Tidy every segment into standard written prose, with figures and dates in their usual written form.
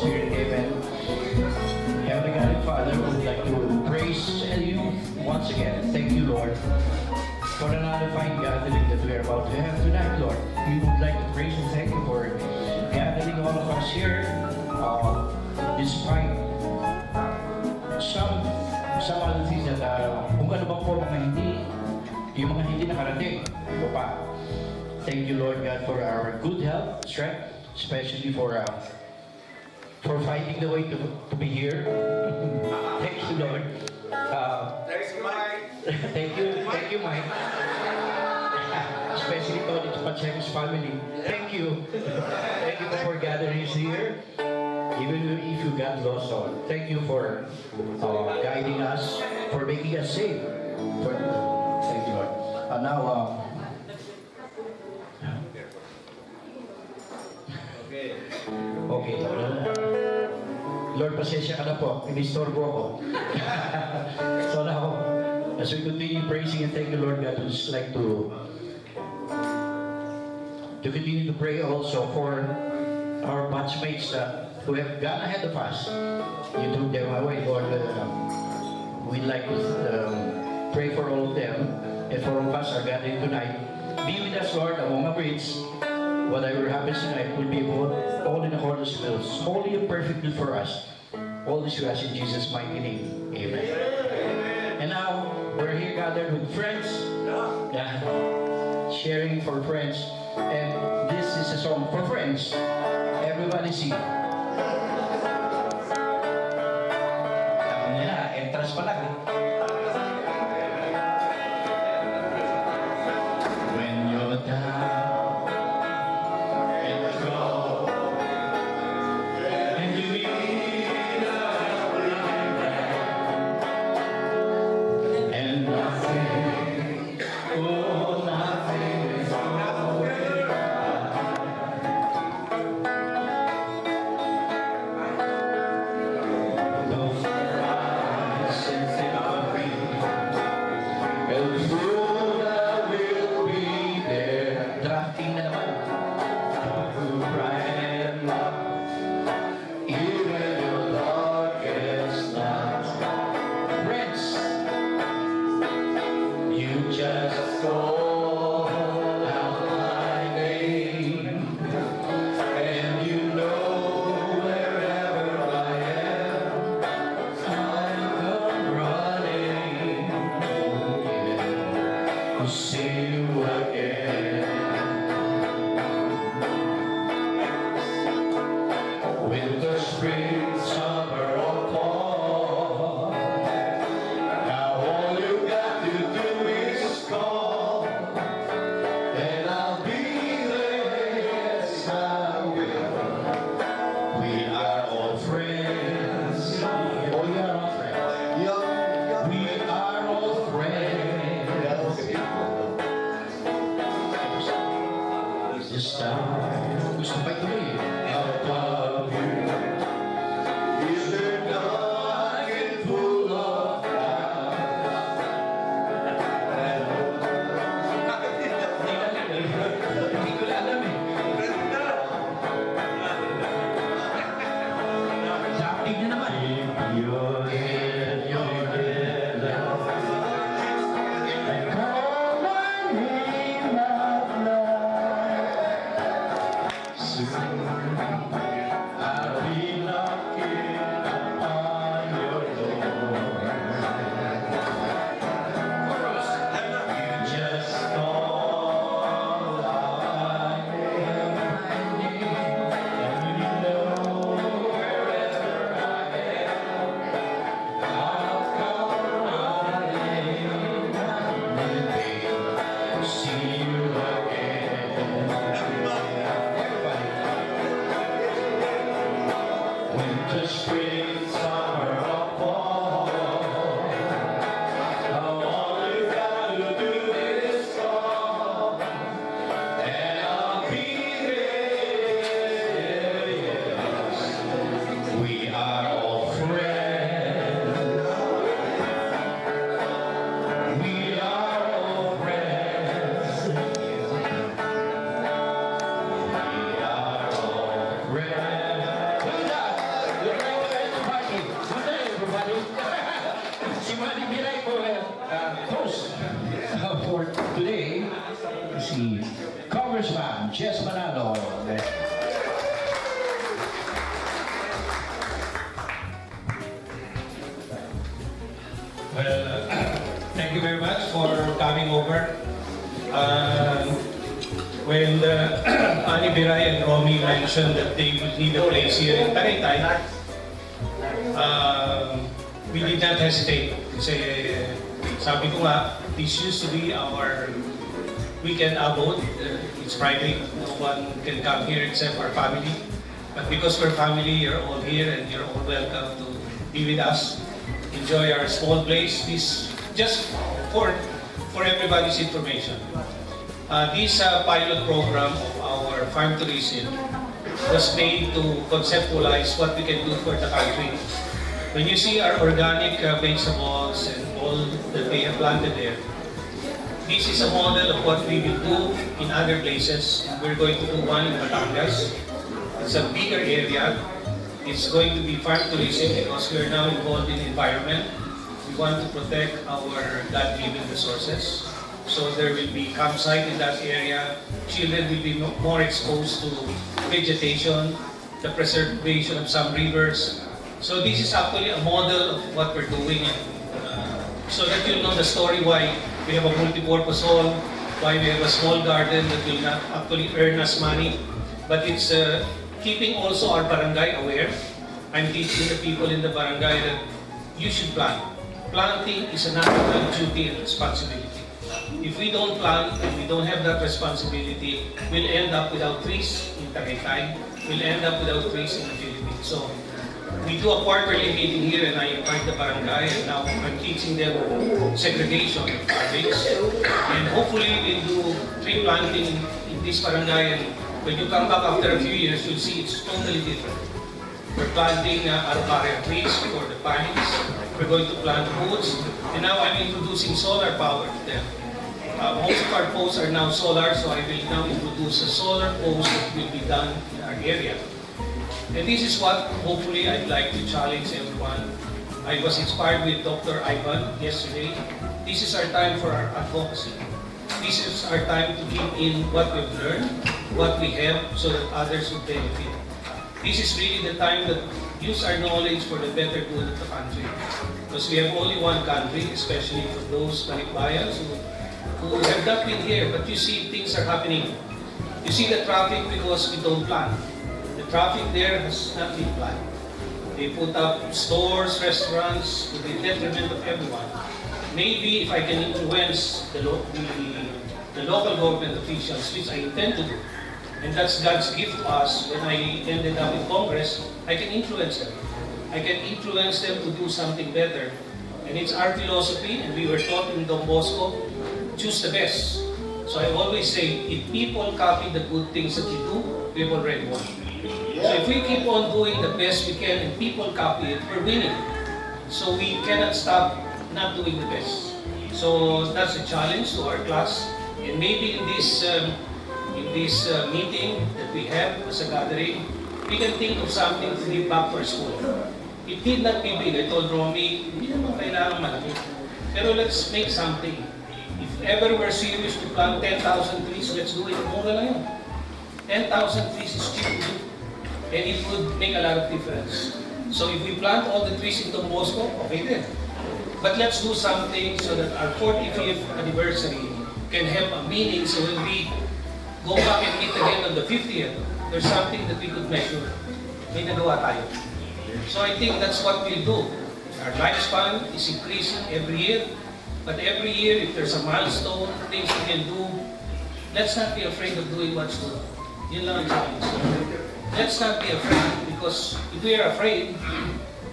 Spirit. Amen. Heavenly God and Father, we would like to praise you once again. Thank you, Lord, for another fine gathering that we are about to have tonight, Lord. We would like to praise and thank you for gathering all of us here, despite some other things that kung ano ba po yung mga hindi nakarating, iba pa. Thank you, Lord God, for our good health, strength, especially for finding the way to be here. Thank you, Lord. Thanks, Mike. Thank you, Mike. Especially Tony Pacheco's family. Thank you. Thank you for gathering us here. Even if you got lost, thank you for guiding us, for making us safe. Thank you, Lord. Now, okay. Lord, pasensya ka na po. Inistorbo ako. So now, as we continue praising and thank you, Lord God, I'd just like to continue to pray also for our batchmates who have gone ahead of us. You took them away, Lord. We'd like to pray for all of them, and for all of us are gathering tonight. Be with us, Lord, among our breeds. Whatever happens tonight will be all in accordance with us, holy and perfectly for us. All this we ask in Jesus' mighty name. Amen. And now, we're here gathered with friends, sharing for friends. And this is a song for friends. Everybody sing. Alam nila, entrance pa lang. When you're down for today, si Congressman Jess Manalo. Well, thank you very much for coming over. When Ani Biray and Romy mentioned that they would need a place here in Tagaytay, we did not hesitate. Kasi sabi ko nga, this used to be our weekend abode. It's Friday, no one can come here except our family. But because we're family, you're all here and you're all welcome to be with us. Enjoy our small place. This just for everybody's information. This pilot program of our farm tourism was made to conceptualize what we can do for the country. When you see our organic vegetables and all that they have planted there, this is a model of what we will do in other places. We're going to do one in Batangas. It's a bigger area. It's going to be farm tourism because we are now involved in environment. We want to protect our God-given resources. So there will be campsite in that area. Children will be more exposed to vegetation, the preservation of some rivers. So this is actually a model of what we're doing. So that you'll know the story why we have a multi-purpose hall, why we have a small garden that will not actually earn us money. But it's keeping also our barangay aware. I'm teaching the people in the barangay that you should plant. Planting is a national duty and responsibility. If we don't plant and we don't have that responsibility, we'll end up without trees in Tagaytay. We'll end up without trees in the Philippines. So we do a quarterly meeting here and I invite the barangay and now I'm teaching them segregation of garbage. And hopefully we'll do tree planting in this barangay and when you come back after a few years, you'll see it's totally different. We're planting araucaria trees for the pines. We're going to plant woods. And now I'm introducing solar power to them. Most of our posts are now solar, so I will now introduce a solar post that will be done in our area. And this is what hopefully I'd like to challenge everyone. I was inspired with Dr. Ivan yesterday. This is our time for our advocacy. This is our time to give in what we've learned, what we have, so that others will benefit. This is really the time that use our knowledge for the better good of the country. Because we have only one country, especially for those Balikbayans who have not been here, but you see things are happening. You see the traffic because we don't plan. The traffic there has not been planned. They put up stores, restaurants, to the detriment of everyone. Maybe if I can influence the local government officials, which I intend to do, and that's God's gift to us when I ended up in Congress, I can influence them. I can influence them to do something better. And it's our philosophy, and we were taught in Don Bosco, choose the best. So I always say, if people copy the good things that you do, we've already won. So if we keep on doing the best we can and people copy it, we're winning. So we cannot stop not doing the best. So that's a challenge to our class. And maybe in this meeting that we have as a gathering, we can think of something to give back to our school. It need not be big. I told Romy, hindi naman kailangan malaki. Pero let's make something. If ever we're serious to plant 10,000 trees, let's do it. Mura lang yun. 10,000 trees is cheap to do. And it would make a lot of difference. So if we plant all the trees in Don Bosco, okay then. But let's do something so that our 45th anniversary can have a meaning. So when we go back and meet again on the 50th, there's something that we could measure. May nagawa tayo. So I think that's what we'll do. Our lifespan is increasing every year. But every year, if there's a milestone, things we can do, let's not be afraid of doing what's good. Yun lang ang challenge. Let's not be afraid, because if we are afraid,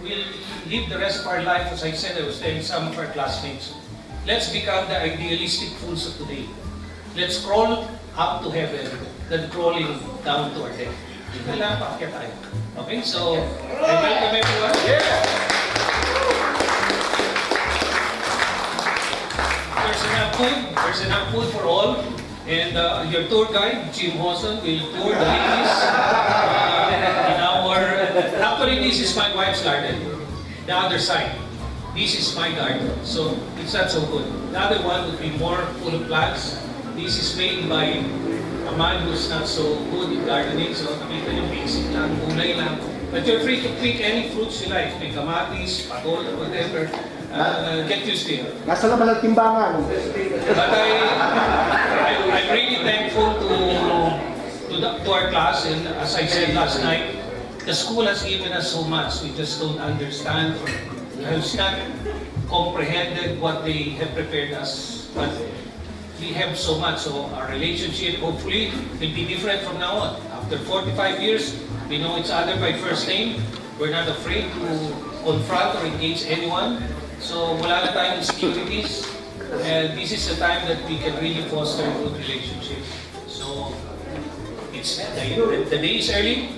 we'll live the rest of our life, as I said, I was telling some of our classmates, let's become the idealistic fools of today. Let's crawl up to heaven than crawling down to our death. Kailangan paakyat tayo. Okay, so, I welcome everyone. There's enough food for all. And your tour guide, Jim Hoson, will tour the ladies in our... Actually, this is my wife's garden, the other side. this is my garden. So it's not so good. The other one would be more full of plants. This is made by a man who's not so good in gardening. So nakita niyo, basic lang, gulay lang. But you're free to pick any fruits you like. May kamatis, pagol, whatever. Get used to it. Nasa naman ang timbangan. But I'm really thankful to our class, and as I said last night, the school has given us so much. We just don't understand or have not comprehended what they have prepared us. But we have so much. So our relationship hopefully will be different from now on. After 45 years, we know each other by first name. We're not afraid to confront or engage anyone. So wala na tayong insecurities. And this is the time that we can really foster a good relationship. So it's the day is early,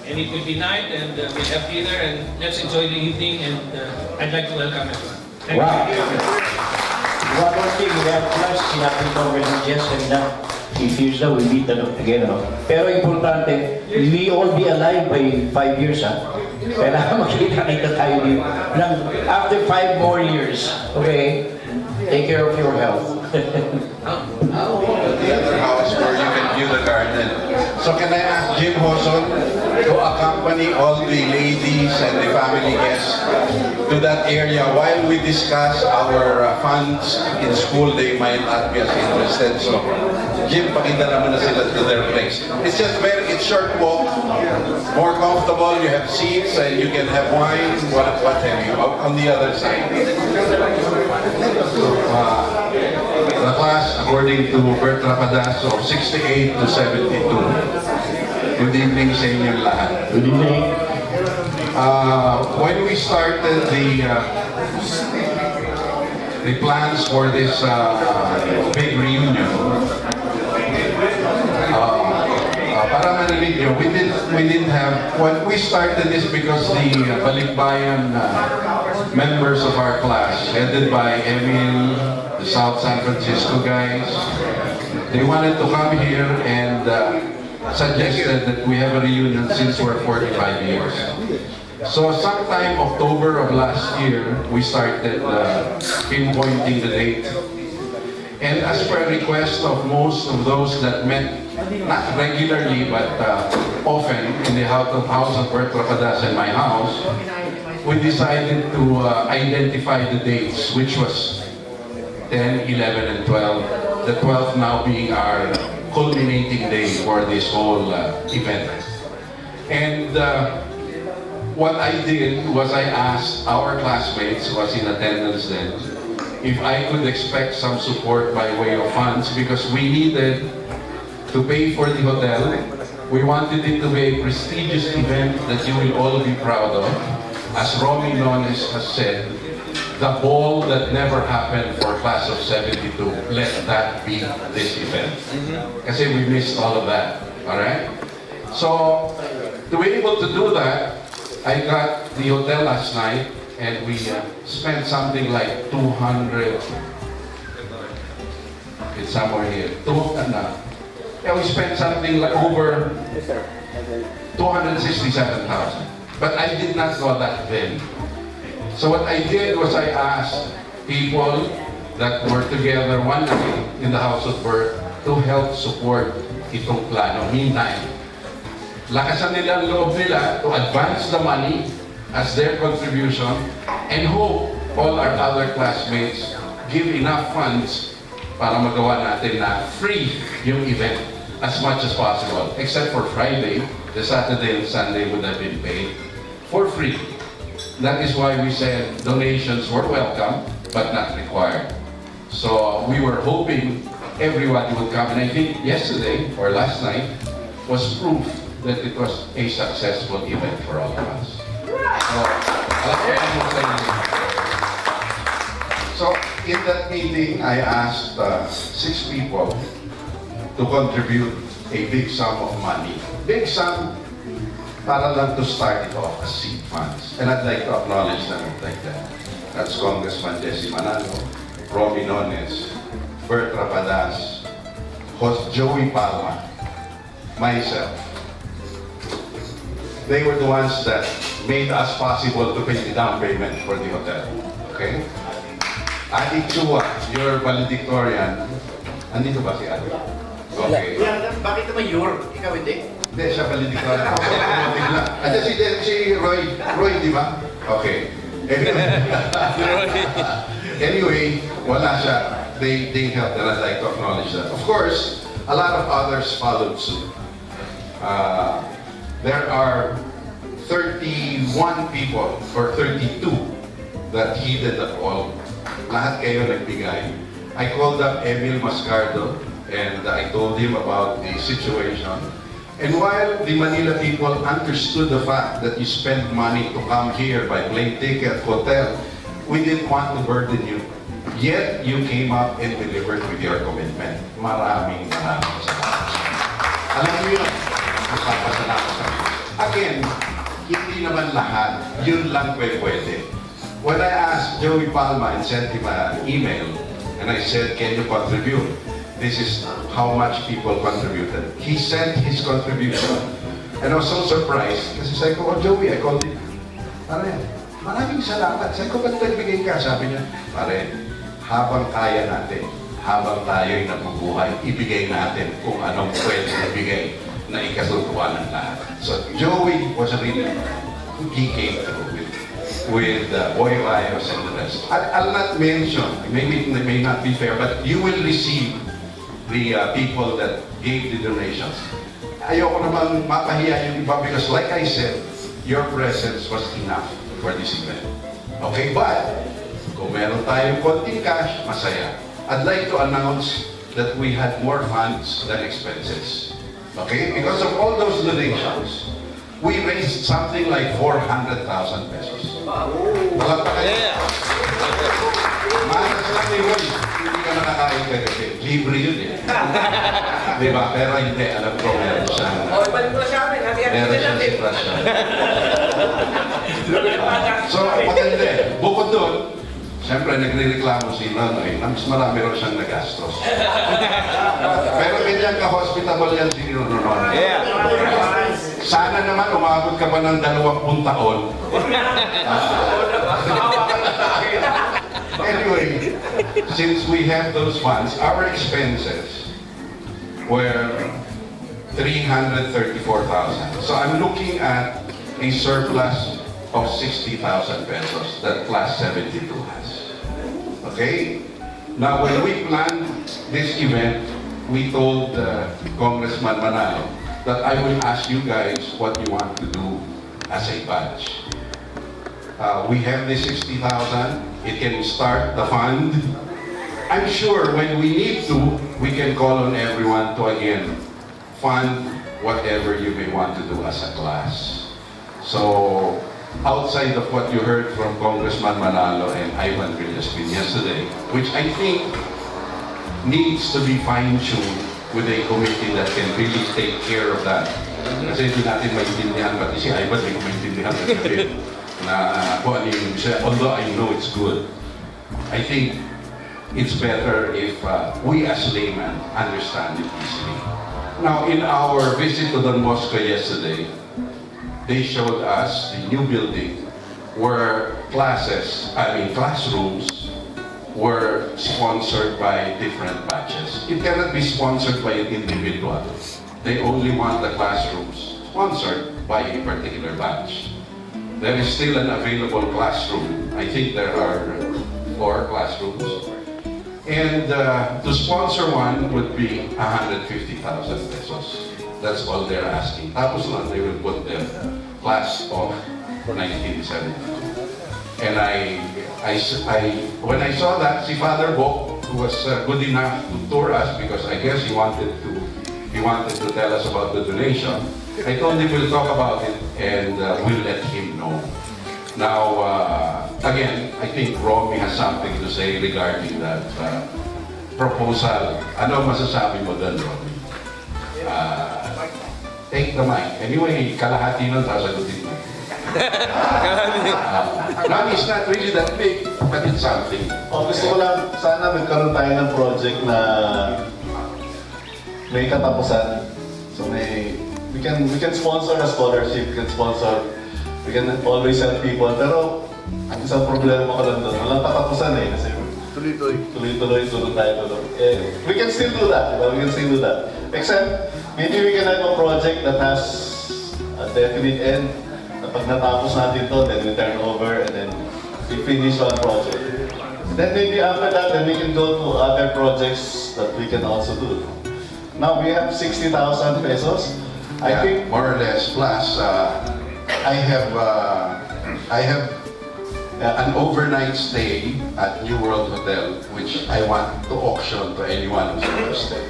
and it will be night, and we'll have dinner, and let's enjoy the evening. And I'd like to welcome everyone. Thank you. One more thing, we have class, sinabi ko already just and that if years na we meet again. No? Pero importante, we all be alive by 5 years. Kailangan makita-kita tayo dito. After 5 more years, okay? Take care of your health. The other house where you can view the garden. So can I ask Jim Hoson to accompany all the ladies and the family guests to that area while we discuss our funds in school? They might not be as interested. So Jim, pakita naman na sila to their place. It's just it's short walk, more comfortable. You have seats and you can have wine, what have you, on the other side. The class, according to Bert Rapadas, of 68 to 72. Good evening sa inyong lahat. Good evening. When we started the plans for this big reunion, para marinig nyo, we didn't have, when we started this because the Balikbayan members of our class, headed by Emil, the South San Francisco guys, they wanted to come here and suggested that we have a reunion since we're 45 years. So sometime October of last year, we started pinpointing the date. And as per request of most of those that met, not regularly but often in the house of Bert Rapadas and my house, we decided to identify the dates, which was 10, 11, and 12. The 12th now being our culminating day for this whole event. And what I did was I asked our classmates who was in attendance then if I could expect some support by way of funds, because we needed to pay for the hotel. We wanted it to be a prestigious event that you will all be proud of. As Romy Nones has said, the ball that never happened for class of 72, let that be this event. Kasi we missed all of that, alright? So, to be able to do that, I got the hotel last night, and we spent something like 200, it's somewhere here, we spent something like over 267,000. But I did not know that then. So what I did was I asked people that were together one night in the house of Bert to help support itong plano. Meantime, lakasan nila ang loob nila to advance the money as their contribution, and hope all our other classmates give enough funds para magawa natin na free yung event as much as possible. Except for Friday, the Saturday and Sunday would have been paid for free. That is why we said donations were welcome, but not required. So we were hoping everybody would come, and I think yesterday, or last night, was proof that it was a successful event for all of us. So in that meeting, I asked 6 people to contribute a big sum of money. Big sum para lang to start it off as seed funds. And I'd like to acknowledge them like that. That's Congressman Jesse Manalo, Romy Nones, Bert Rapadas, Joey Palma, myself. They were the ones that made us possible to pay the down payment for the hotel. Okay? Adi Chua, your valedictorian. Andito ba si Adi? Okay. Bakit naman your? Ikaw hindi? Hindi, siya valedictorian. Ako sa automotive lang. At si Roy, di ba? Okay. Anyway, wala siya. They helped, and I'd like to acknowledge that. Of course, a lot of others followed suit. There are 31 people, or 32, that heeded the call. Lahat kayo nagbigay. I called up Emil Mascardo, and I told him about the situation. And while the Manila people understood the fact that you spend money to come here by plane ticket, hotel, we didn't want to burden you. Yet, you came up and delivered with your commitment. Maraming salamat. Alam niyo yun, magpapasalamat kami. Again, hindi naman lahat, yun lang pwede. When I asked Joey Palma and sent him an email, and I said, can you contribute? This is how much people contributed. He sent his contribution. And I was so surprised. Kasi sabi ko, oh Joey, I called him. Pare, maraming salamat. Sabi ko, ba't nagbigay ka? Sabi niya, pare, habang kaya natin, habang tayo'y nabubuhay, ibigay natin kung anong pwede ibigay na ikatutuwa ng lahat. So Joey was really, he came through with Boy Rayos and the rest. I'll not mention, maybe it may not be fair, but you will receive the people that gave the donations. Ayoko naman mapahiya yung iba because like I said, your presence was enough for this event. Okay, but kung meron tayong konting cash, masaya. I'd like to announce that we had more funds than expenses. Okay, because of all those donations, we raised something like 400,000 pesos. Malakpakan. Yeah. Malas lang ni Roy. Hindi ka nakakain ka kasi. Libre yun eh. Diba? Pero hindi. Alam ko meron siyang... Meron siyang sitwasyon. So, maganda eh. Bukod doon, siyempre nagre-reklamo si Nonoy na mas marami rin siyang nagastos. Pero ganyan ka-hospitable yan si Nonoy. Yeah. Sana naman umabot ka pa ng 20 taon. Anyway, since we have those funds, our expenses were 334,000. So I'm looking at a surplus of 60,000 pesos that Class 72 has. Okay? Now, when we planned this event, we told Congressman Manalo that I will ask you guys what you want to do as a batch. We have the 60,000. It can start the fund. I'm sure when we need to, we can call on everyone to again fund whatever you may want to do as a class. So, outside of what you heard from Congressman Manalo and Ivan Villaspin yesterday, which I think needs to be fine-tuned with a committee that can really take care of that. Kasi hindi natin maintindihan, pati si Ivan may maintindihan na kung ano yung siya, although I know it's good. I think it's better if we as laymen understand it easily. Now, in our visit to Don Bosco yesterday, they showed us the new building where classrooms were sponsored by different batches. It cannot be sponsored by an individual. They only want the classrooms sponsored by a particular batch. There is still an available classroom. I think there are 4 classrooms. And to sponsor one would be 150,000 pesos. That's all they're asking. Tapos lang, they will put the class of 1972. And when I saw that, si Father Bok, who was good enough to tour us because I guess he wanted to tell us about the donation. I told him we'll talk about it and we'll let him know. Now, again, I think Romy has something to say regarding that proposal. Ano masasabi mo doon, Romy? Take the mic. Anyway, kalahati nun, sasagutin mo. It's not really that big, but it's something. Gusto ko lang, sana magkaroon tayo ng project na may katapusan. So we can sponsor a scholarship, we can always help people. Pero Ang isang problema ko lang doon, walang katapusan eh. Kasi tuloy-tuloy tayo doon. We can still do that, diba? We can still do that. Except, maybe we can have a project that has a definite end. Na pag natapos natin to, then we turn over and then we finish one project. Then maybe after that, then we can go to other projects that we can also do. Now we have 60,000 pesos. I Yeah, think more or less. Plus, I have an overnight stay at New World Hotel, which I want to auction to anyone who's interested.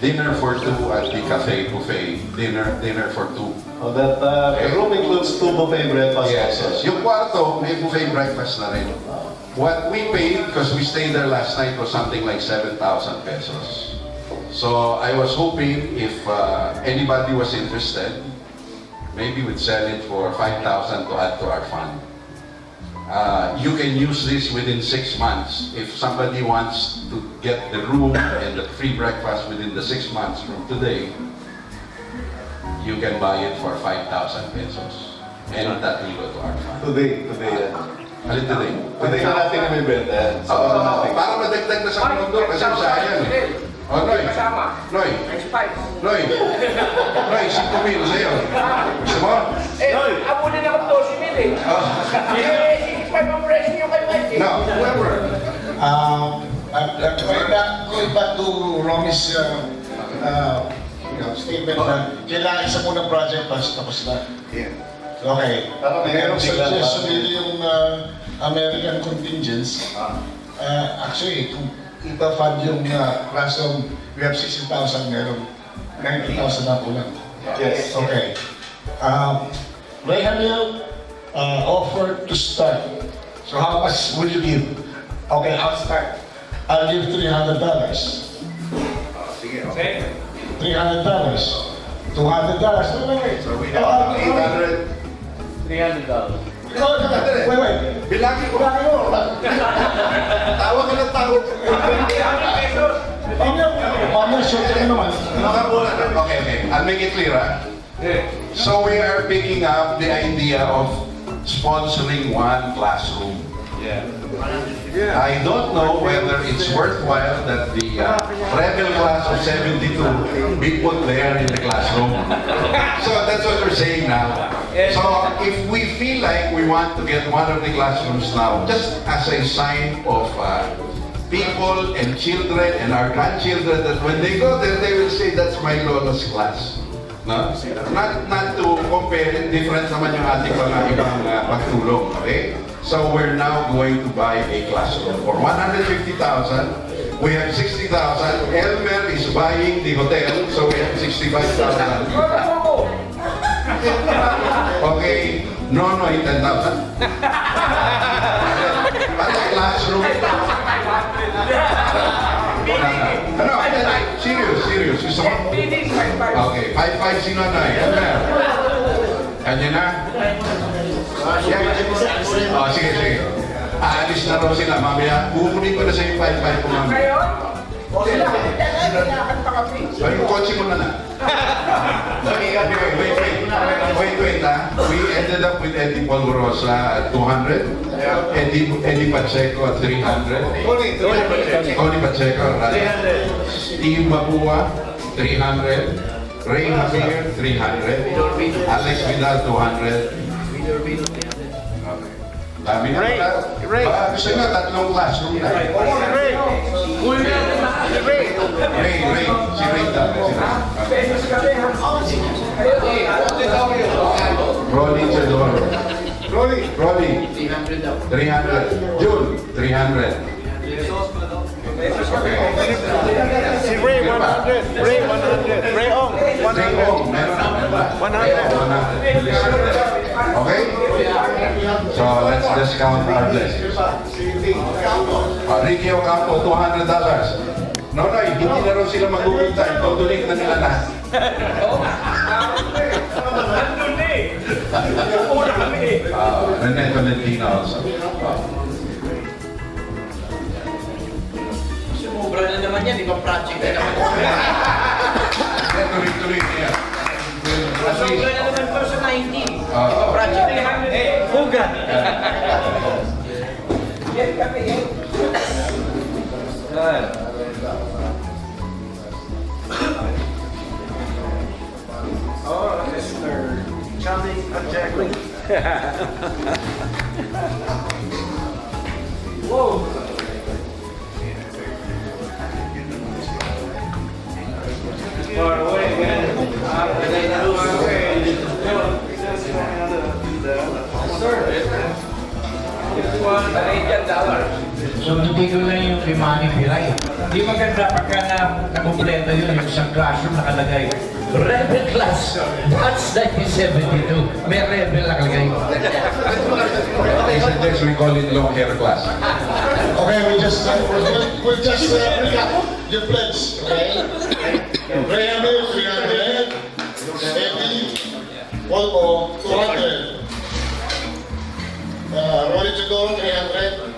Dinner for two at the cafe buffet. Dinner for two. that the room includes 2 buffet breakfast. Yes, yes. Yung kwarto, may buffet breakfast na rin. What we paid, because we stayed there last night, was something like 7,000 pesos. So I was hoping if anybody was interested, maybe we'd sell it for 5,000 to add to our fund. You can use this within 6 months. If somebody wants to get the room and the free breakfast within the 6 months from today, you can buy it for 5,000 pesos. And that will go to our fund. Today yan. Alin today? Today na natin ibibenta yan. Sabado natin. Para madagdag na sa mundo kasi sayang eh. Oh, Noy. Noy. Noy. Noy, 5,000 sa'yo. Gusto mo? Abunin ako 12,000 eh. May presyo yung kay Mike eh. No, whoever. Going back to Romy's statement na kailangan isa muna project tapos na. Okay. Parang may Merong bigla suggestion pa. nila yung American contingents. Actually, kung ipa-fund yung classroom, we have 60,000, meron 90,000 na kulang. Yes. Okay. Ray Haniel offered to start. So how much will you give? Okay, I'll start. I'll give $300. Okay. $300. $200. So we have 800. $300. Wait. Bilangin ko. Tawag ka ng tawag. 300 pesos. Mamaya, sure ka naman. Okay. I'll make it clear. So we are picking up the idea of sponsoring one classroom. I don't know whether it's worthwhile that the rebel class of 72 be put there in the classroom. So that's what we're saying now. So if we feel like we want to get one of the classrooms now, just as a sign of people and children and our grandchildren, that when they go there, they will say, that's my lola's class. No? Not to compare it, different naman yung ating mga ibang pagtulong. Okay? So we're now going to buy a classroom for 150,000. We have 60,000. Elmer is buying the hotel, so we have 65,000. Okay, no, 10,000. Para classroom. Ano? Serious. Gusto mo? Okay, 5-5 sino na? Elmer. Kanya na? Oh, sige. Aalis na raw sila, mamaya. Kukunin ko na sa yung 5-5 ko mamaya. Pero yung kotse mo na na. Wait, We ended up with Eddie Polvorosa at 200. Eddie Pacheco at 300. Tony Pacheco, right? Steve Mabua, 300. Ray Javier, 300. Alex Vidal, 200. Dami na pala. Gusto nyo, 3 classroom na. Ray. Si Ray dami. Rolly Chedoro. Rolly. 300. June, 300. Okay. Si Ray 100. Ray 100. Ray Ong 100. Meron na. 100. Okay? So let's discount our blessings. Ricky Ocampo, $200. No, hindi na raw sila mag-Google time. Tutulik na nila lahat. Nandun eh. Una kami eh. Rene Tolentino also. Sumubra na naman yan, ibang project na naman. Tuloy-tuloy niya. Sumubra na naman po sa 90. Ibang project na naman. Pugat. Oh, Mr. Charlie Jackson. Whoa. Far away, man. Far away. So, hindi ko lang yung kay Manny Piray. Hindi maganda pagka nakumpleto yun, yung isang classroom nakalagay. Rebel class, that's 1972. May rebel nakalagay. Okay, so next we call it long hair class. Okay, we'll just bring up your pledge, okay? Ray Emil, 300. Eddie, Volvo, 200. Rory Tudor, 300.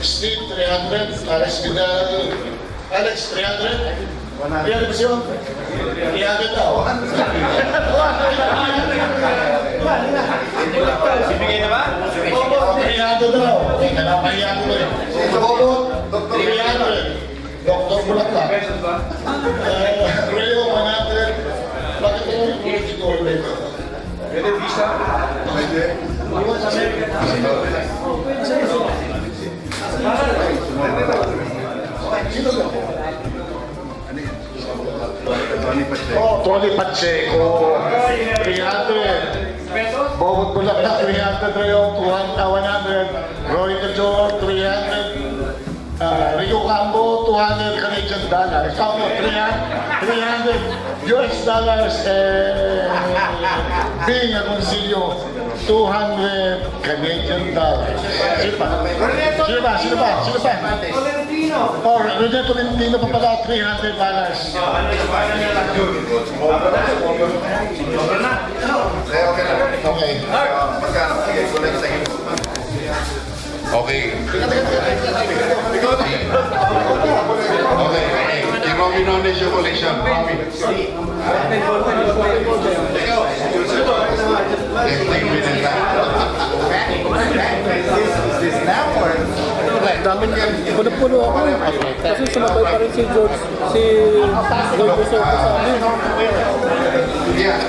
Steve, 300. Alex Vidal, Alex, 300. 300 ba siya? 300 daw. Sibigay na ba? 300 daw. Kalapahiya ko rin. Robot, 300. Dr. Bulaklak. Rayo, 100. Bakit ko yung Rory Tudor dito? Pwede visa? Pwede. Oh, Tony Pacheco, 300. Bobot Bulaklak, 300. Rayo, 100. Roy Cajor, 300. Rio Cambo, 200 Canadian dollars. Cambo, 300 US dollars. Bing Agoncillo, 200 Canadian dollars. Sino pa? Sino pa? Oh, Rene Tolentino pa pala, $300. Okay. Okay. Okay. Romy Nones yung collection. Romy. Daming puno-puno ako. Kasi sumabay pa rin si George Gusoto sa amin. Yeah.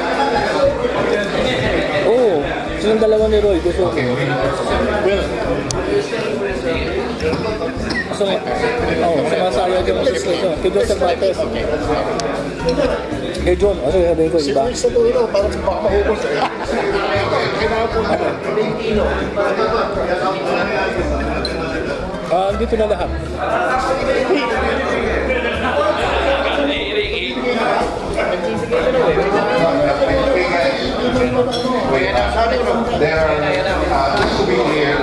Oo, silang dalawa ni Roy Gusoto. So, sumasaya din mo sa ito. Kay John Cervantes. Kay John, ano yung sabihin ko, Si iba? Luis sa dulo, parang baka mahubos. Dito na lahat. Just to be clear,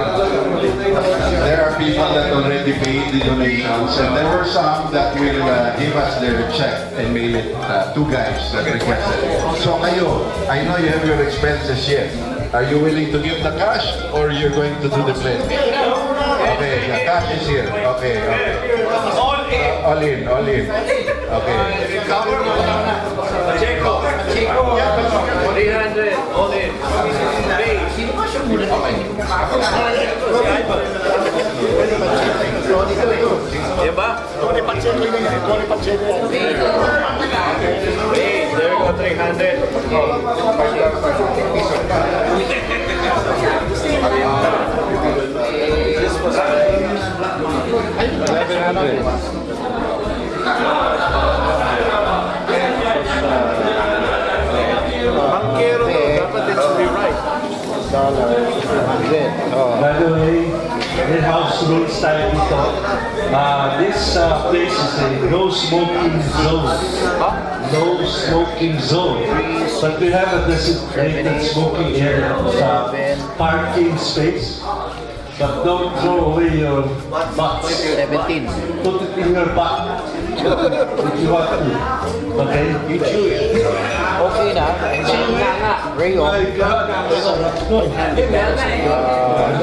there are people that already paid the donations, and there were some that will give us their check and mail it to guys that requested. So kayo, I know you have your expenses yet. Are you willing to give the cash, or you're going to do the pledge? Okay, the cash is here. Okay. All in. Okay. Pacheco, 300, all in. Sino ba siya muna? Okay. Diba? Tony Pacheco yun yan. Tony Pacheco. Hey, there go 300. This was 1100. Bankero to, dapat it should be right. By the way, in-house rules tayo dito. This place is a no smoking zone. No smoking zone. But we have a designated smoking area sa parking space. But don't throw away your butts. 17. Put it in your butt. If you want to. Okay? You chew it. Okay na. Rayo. My God!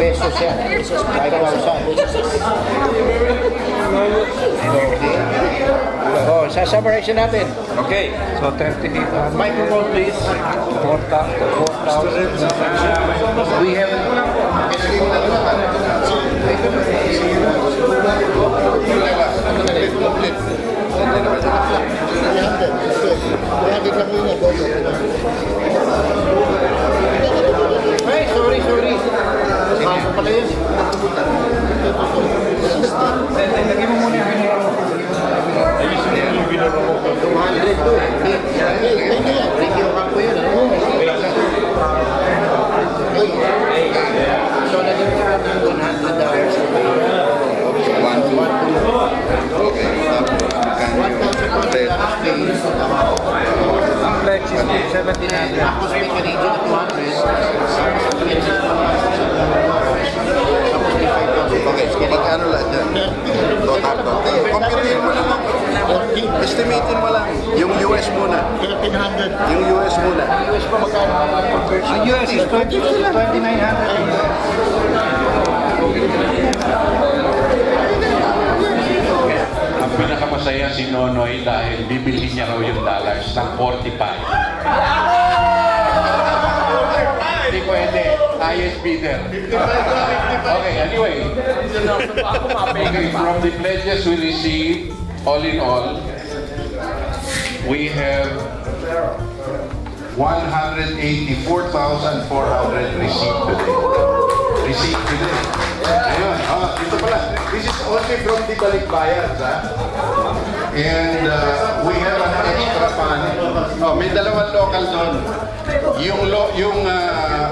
Pesos yan. 5,000. Oh, Sasummarize natin. Okay. So 38. Microphone please. 4,000. We have Ay, sorry. Ako pala yun. Lagyan mo muna yung binuro mo. Ayusin mo yung binuro mo. 200 to eh. Radio ka po yun. So, lagyan mo natin Ang pledge is 1,700. Tapos may Canadian na 200. Okay, magkano lahat dyan? Total. Computerin mo lang. Estimatein mo lang. Yung US muna. 1,300. Yung US muna. US pa magkano? Ang US is 2,900. Ang pinakamasaya si Nonoy dahil bibili niya raw yung dollars ng 45. Hindi pwede. Highest bidder. Okay, anyway. Okay, from the pledges we received, all in all, we have 184,400 received today. Ayun, dito pala. This is only from the Balikbayans, ha? And we have an extra fund. Oh, may dalawang local doon.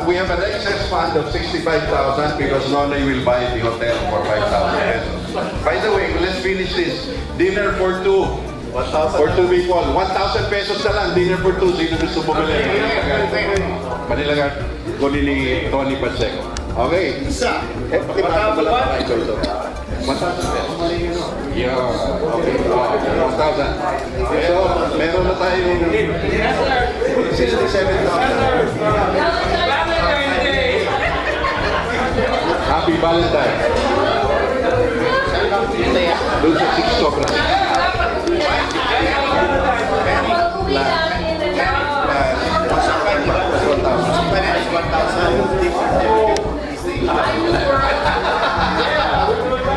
We have an excess fund of 65,000 because Nonay will buy the hotel for 5,000 pesos. By the way, let's finish this. Dinner for two. 1,000. For two people. 1,000 pesos na lang. Dinner for two. Sino gusto bumili? Manila Guard. Kunin ni Tony Pacheco. Okay. Isa. Di ba ako wala pa ito? 1,000 pesos. Yeah. Okay. 1,000. So, meron na tayong 67,000. Happy Valentine. Doon sa 6 sobra.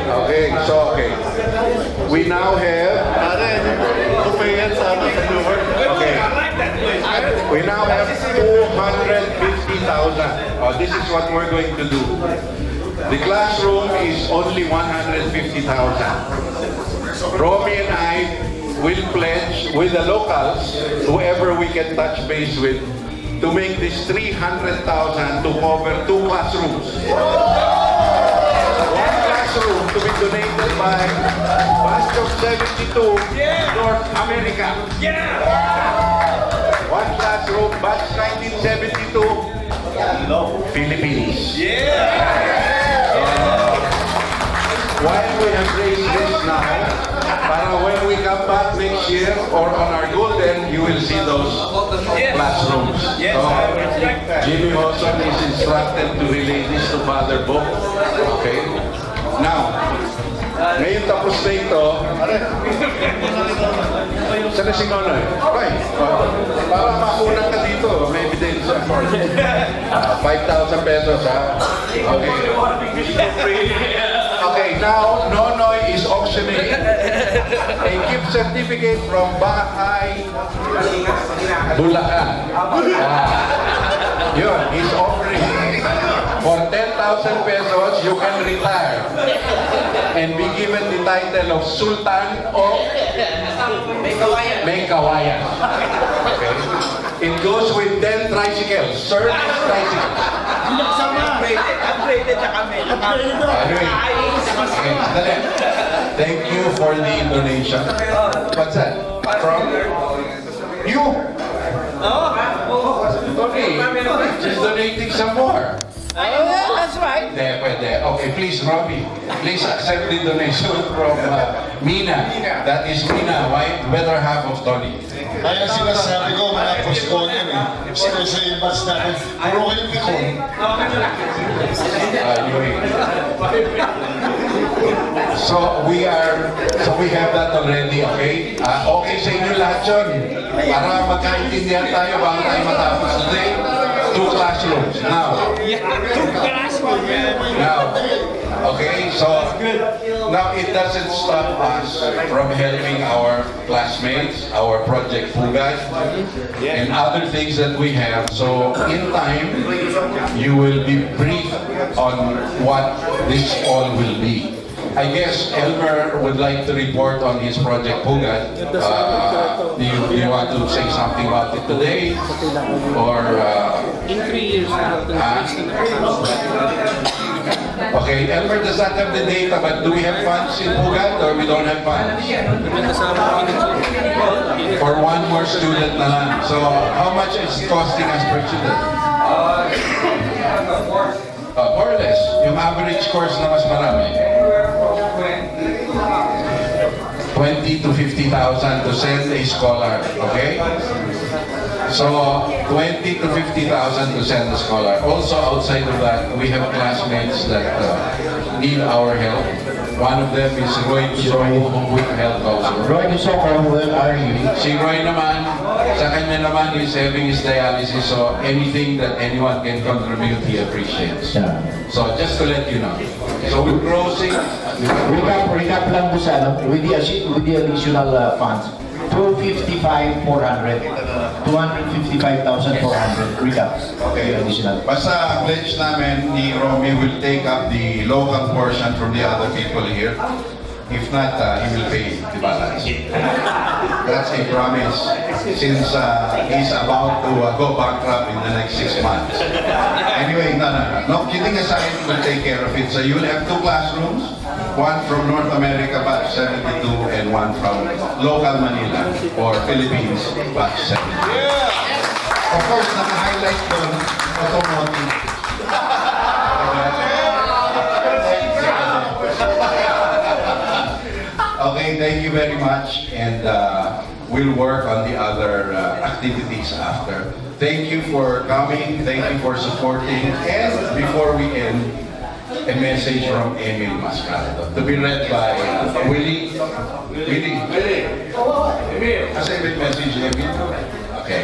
Okay, so okay. We now have we now have 250,000. This is what we're going to do. The classroom is only 150,000. Romy and I will pledge with the locals, whoever we can touch base with, to make this 300,000 to cover 2 classrooms. One classroom to be donated by Batch of 72, North America. One classroom, Batch 1972, Philippines. While we have raised this now, para when we come back next year or on our golden, you will see those classrooms. So, Jimmy Wilson is instructed to relay this to Father Book. Okay? Now, ngayon tapos na ito, saan na si Nonoy? Right. Para makunan ka dito, may ebidensya. 5,000 pesos, ha? Okay. Okay, now Nonoy is auctioning a gift certificate from Bahay, Bulacan. Yun, he's offering for 10,000 pesos, you can retire and be given the title of Sultan of Mengkawayan. Okay. It goes with 10 tricycles, service tricycles. Upgraded na kami. Okay, thank you for the donation. What's that? From you? Okay, just donating some more. That's right. Pwede. Okay, please, Robbie, please accept the donation from Mina. That is Mina, better half of Tony. Kaya sinasabi ko, mga postponen eh. Sino sa ibas natin, puro kayo pikon. Anyway. So we have that already, okay? Okay sa inyo lahat yun. Para magkaintindihan tayo bago tayo matapos today. 2 classrooms. Now, okay, so now it doesn't stop us from helping our classmates, our project Fugad, and other things that we have. So in time, you will be briefed on what this all will be. I guess Elmer would like to report on his project Fugad. Do you want to say something about it today? Or In 3 years, okay, Elmer does not have the data, but do we have funds in Fugad or we don't have funds? For 1 more student na lang. So how much is costing us per student? More or less, yung average course na mas marami. 20 to 50,000 to send a scholar, okay? So 20 to 50,000 to send a scholar. Also outside of that, we have classmates that need our help. One of them is Roy Gusoco, who would help also. Roy Gusoco, where are you? Si Roy naman, sa kanya naman, he's having his dialysis, so anything that anyone can contribute, he appreciates. Yeah. So just to let you know. So we're closing. Recap lang po sa with the additional funds. 255,400. 255,400. Recap. Okay. Additional. Basta pledge namin ni Romy will take up the local portion from the other people here. If not, he will pay the balance. That's a promise since he's about to go bankrupt in the next 6 months. Anyway, no, kidding aside, we'll take care of it. So you'll have 2 classrooms, one from North America, batch 72, and one from local Manila, or Philippines, batch 72. Of course, naka-highlight doon, automotive. Okay, thank you very much, and we'll work on the other activities after. Thank you for coming, thank you for supporting, and before we end, a message from Emil Mascarado to be read by Willie. Kasi may message, Emil? Okay.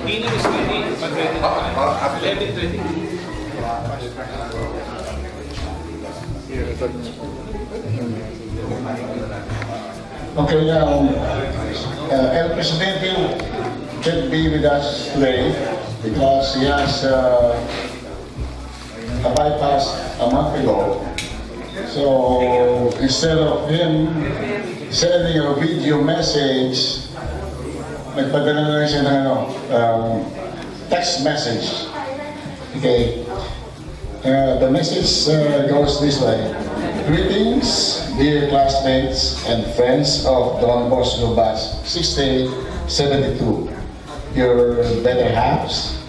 Dinner is ready, but ready na 11:20. Okay, El Presidente can't be with us today because he has a bypass a month ago. So instead of him sending a video message, nagpadala na rin siya ng text message. Okay. The message goes this way. Greetings, dear classmates and friends of Don Bosco Batch 6872. Your better halves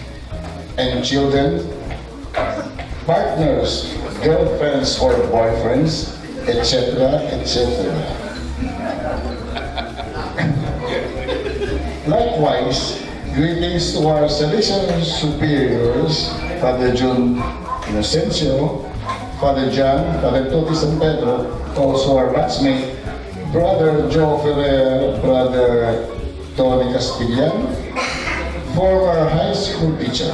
and children, partners, girlfriends or boyfriends, etc., etc. Likewise, greetings to our Salesian superiors, Father John Inocencio, Father John, Father Toti San Pedro, also our batchmate, Brother Joe Ferrer, Brother Tony Castillan, former high school teacher,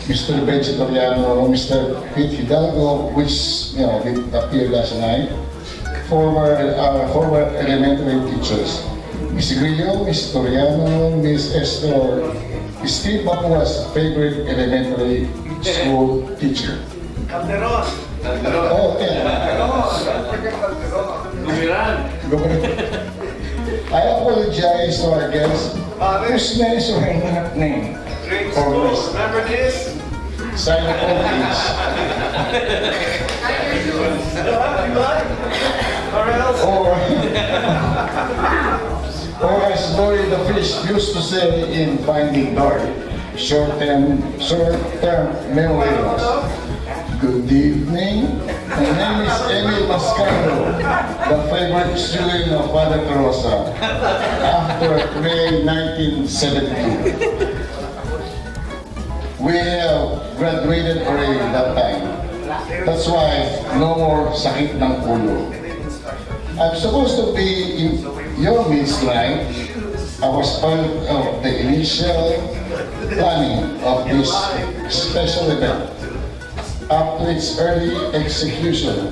Mr. Benji Toriano, Mr. Pete Hidalgo, which did appear last night, former elementary teachers, Miss Grillo, Miss Toriano, Miss Esther, Steve Papua's favorite elementary school teacher. Calderon. Oh, yeah. I apologize to our guests whose names were not named. Remember this? Silent please. Or as Dory the fish used to say in Finding Dory, short-term memory loss. Good evening. My name is Emil Mascaro, the favorite student of Father Carosa, after May 1972. We have graduated already that time. That's why no more sakit ng ulo. I'm supposed to be in your midst tonight. I was part of the initial planning of this special event up to its early execution.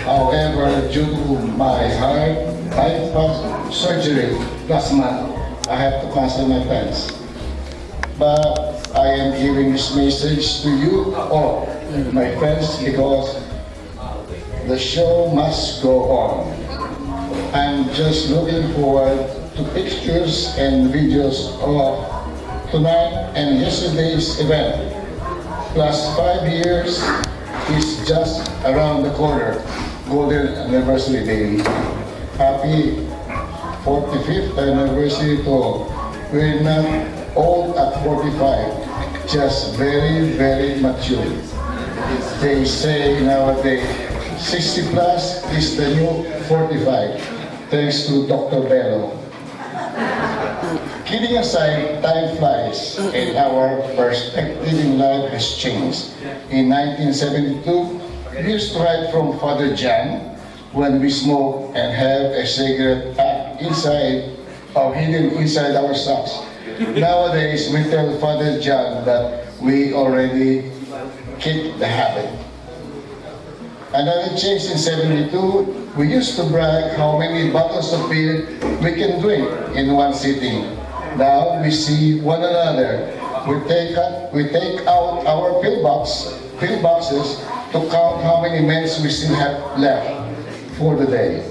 However, due to my heart bypass surgery last month, I have to cancel my plans. But I am giving this message to you all, my friends, because the show must go on. I'm just looking forward to pictures and videos of tonight and yesterday's event. Plus 5 years is just around the corner. Golden anniversary day. Happy 45th anniversary to we're not old at 45, just very, very mature. They say nowadays 60 plus is the new 45, thanks to Dr. Bello. Kidding aside, time flies and our perspective in life has changed. In 1972, we used to ride from Father John when we smoke and have a cigarette pack inside or hidden inside our socks. Nowadays, we tell Father John that we already kicked the habit. Another change in 72, we used to brag how many bottles of beer we can drink in one sitting. Now we see one another. We take out our pill boxes to count how many minutes we still have left for the day.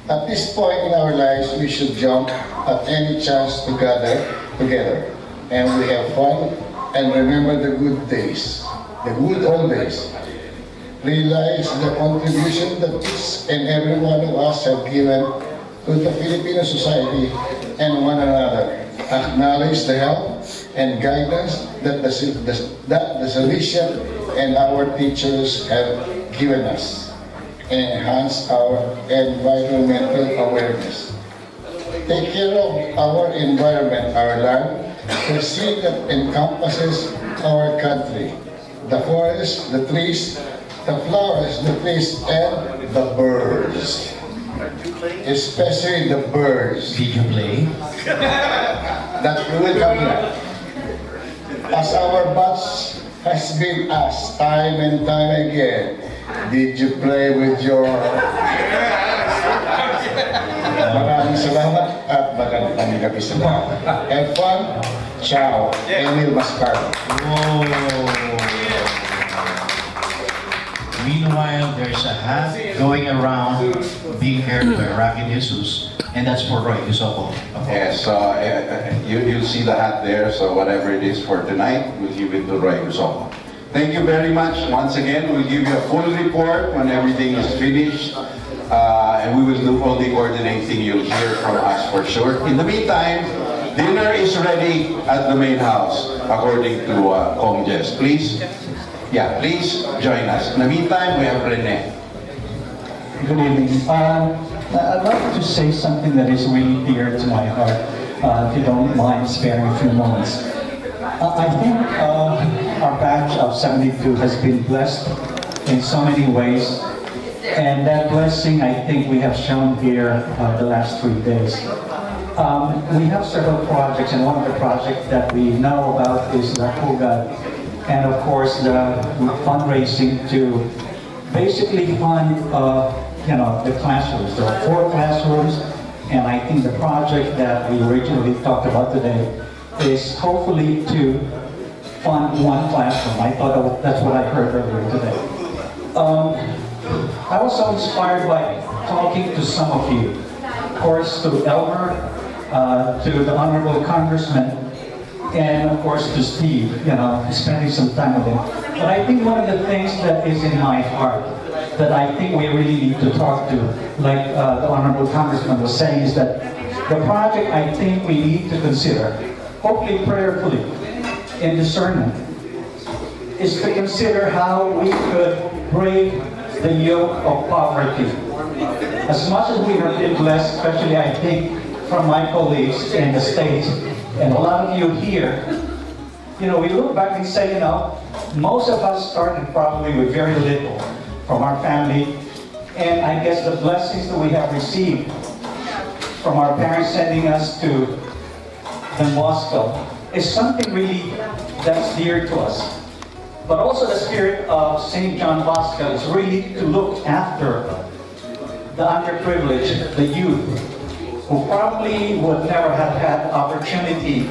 At this point in our lives, we should jump at any chance to gather together. And we have fun and remember the good days, the good old days. Realize the contribution that each and every one of us have given to the Filipino society and one another. Acknowledge the help and guidance that the Salesian and our teachers have given us. Enhance our environmental awareness. Take care of our environment, our land, the sea that encompasses our country, the forests, the trees, the flowers, the trees, and the birds. Especially the birds. Did you play? That will come here. As our batch has been asked time and time again, did you play with your... Maraming salamat at magandang gabi sa lahat. Have fun. Ciao. Emil Mascaro. Meanwhile, there's a hat going around being carried by Rocky Jesus, and that's for Roy Yusopo. Yes, you'll see the hat there, so whatever it is for tonight, we'll give it to Roy Yusopo. Thank you very much. Once again, we'll give you a full report when everything is finished, and we will do all the coordinating. You'll hear from us for sure. In the meantime, dinner is ready at the main house, according to Kong Jess. Please, please join us. In the meantime, we have Rene. Good evening. I'd like to say something that is really dear to my heart, if you don't mind sparing a few moments. I think our batch of 72 has been blessed in so many ways, and that blessing I think we have shown here the last 3 days. We have several projects, and one of the projects that we know about is the Pugad, and of course the fundraising to basically fund the classrooms. There are 4 classrooms, and I think the project that we originally talked about today is hopefully to fund 1 classroom. I thought that's what I heard earlier today. I was so inspired by talking to some of you. Of course, to Elmer, to the Honorable Congressman, and of course to Steve, spending some time with him. But I think one of the things that is in my heart that I think we really need to talk to, like the Honorable Congressman was saying, is that the project I think we need to consider, hopefully prayerfully, in discernment, is to consider how we could break the yoke of poverty. As much as we have been blessed, especially I think from my colleagues in the States, and a lot of you here, we look back and say, most of us started probably with very little from our family. And I guess the blessings that we have received from our parents sending us to Don Bosco is something really that's dear to us. But also the spirit of St. John Bosco is really to look after the underprivileged, the youth, who probably would never have had opportunity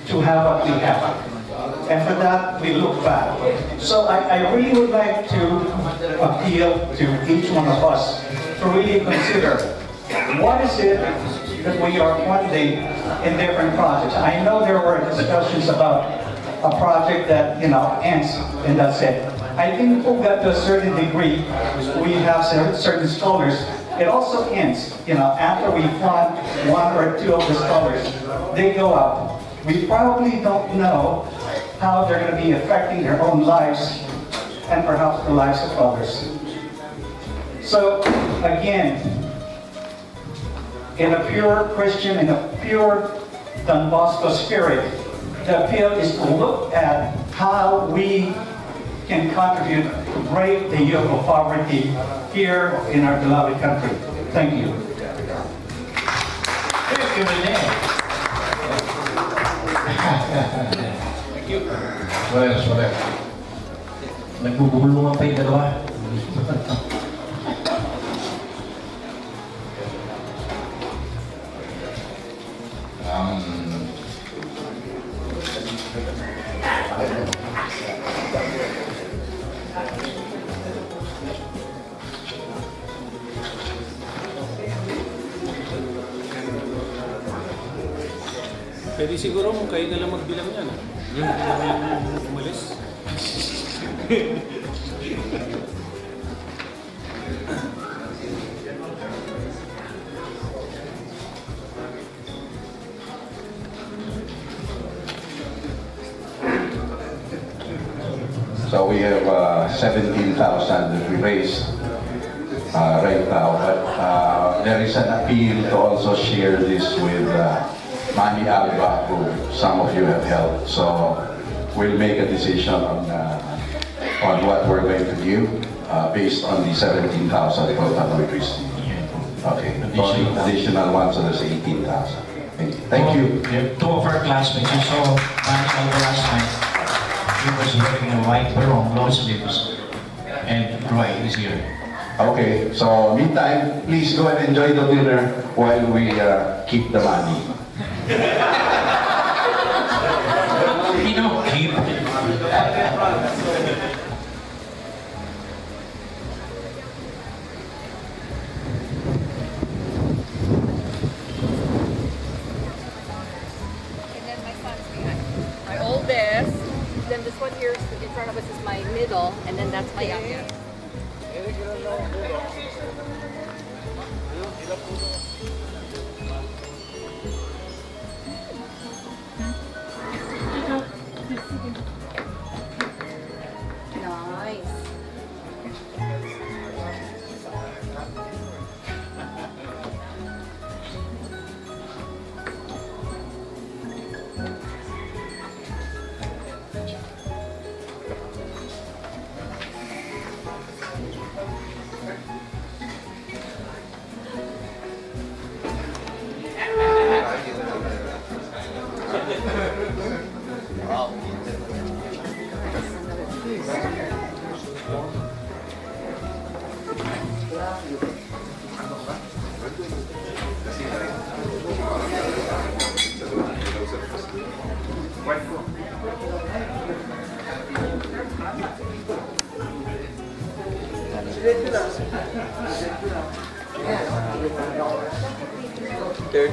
to have what we have. And for that, we look back. So I really would like to appeal to each one of us to really consider what is it that we are funding in different projects. I know there were discussions about a project that, ends and that's it. I think if we got to a certain degree, we have certain scholars, it also ends. After we fund one or two of the scholars, they go out. We probably don't know how they're going to be affecting their own lives and perhaps the lives of others. So, again, in a pure Christian, in a pure Don Bosco spirit, the appeal is to look at how we can contribute to break the yoke of poverty here in our beloved country. Thank you. Thank you, Rene. What else? Nagbubulungan pa yung dalawa. Pwede siguro kung kayo na lang magbilang yan. Yung umalis. So we have 17,000 that we raised right now, but there is an appeal to also share this with Mami Alba, who some of you have helped. So we'll make a decision on what we're going to do based on the 17,000 total we received. Okay, additional one, so there's 18,000. Thank you. Two of our classmates, you saw Mami Alba last night. He was wearing a white barong, long sleeves, and Roy is here. Okay, so meantime, please go and enjoy the dinner while we keep the money. Keep. My oldest, then this one here in front of us is my middle, and then that's my youngest. Nice.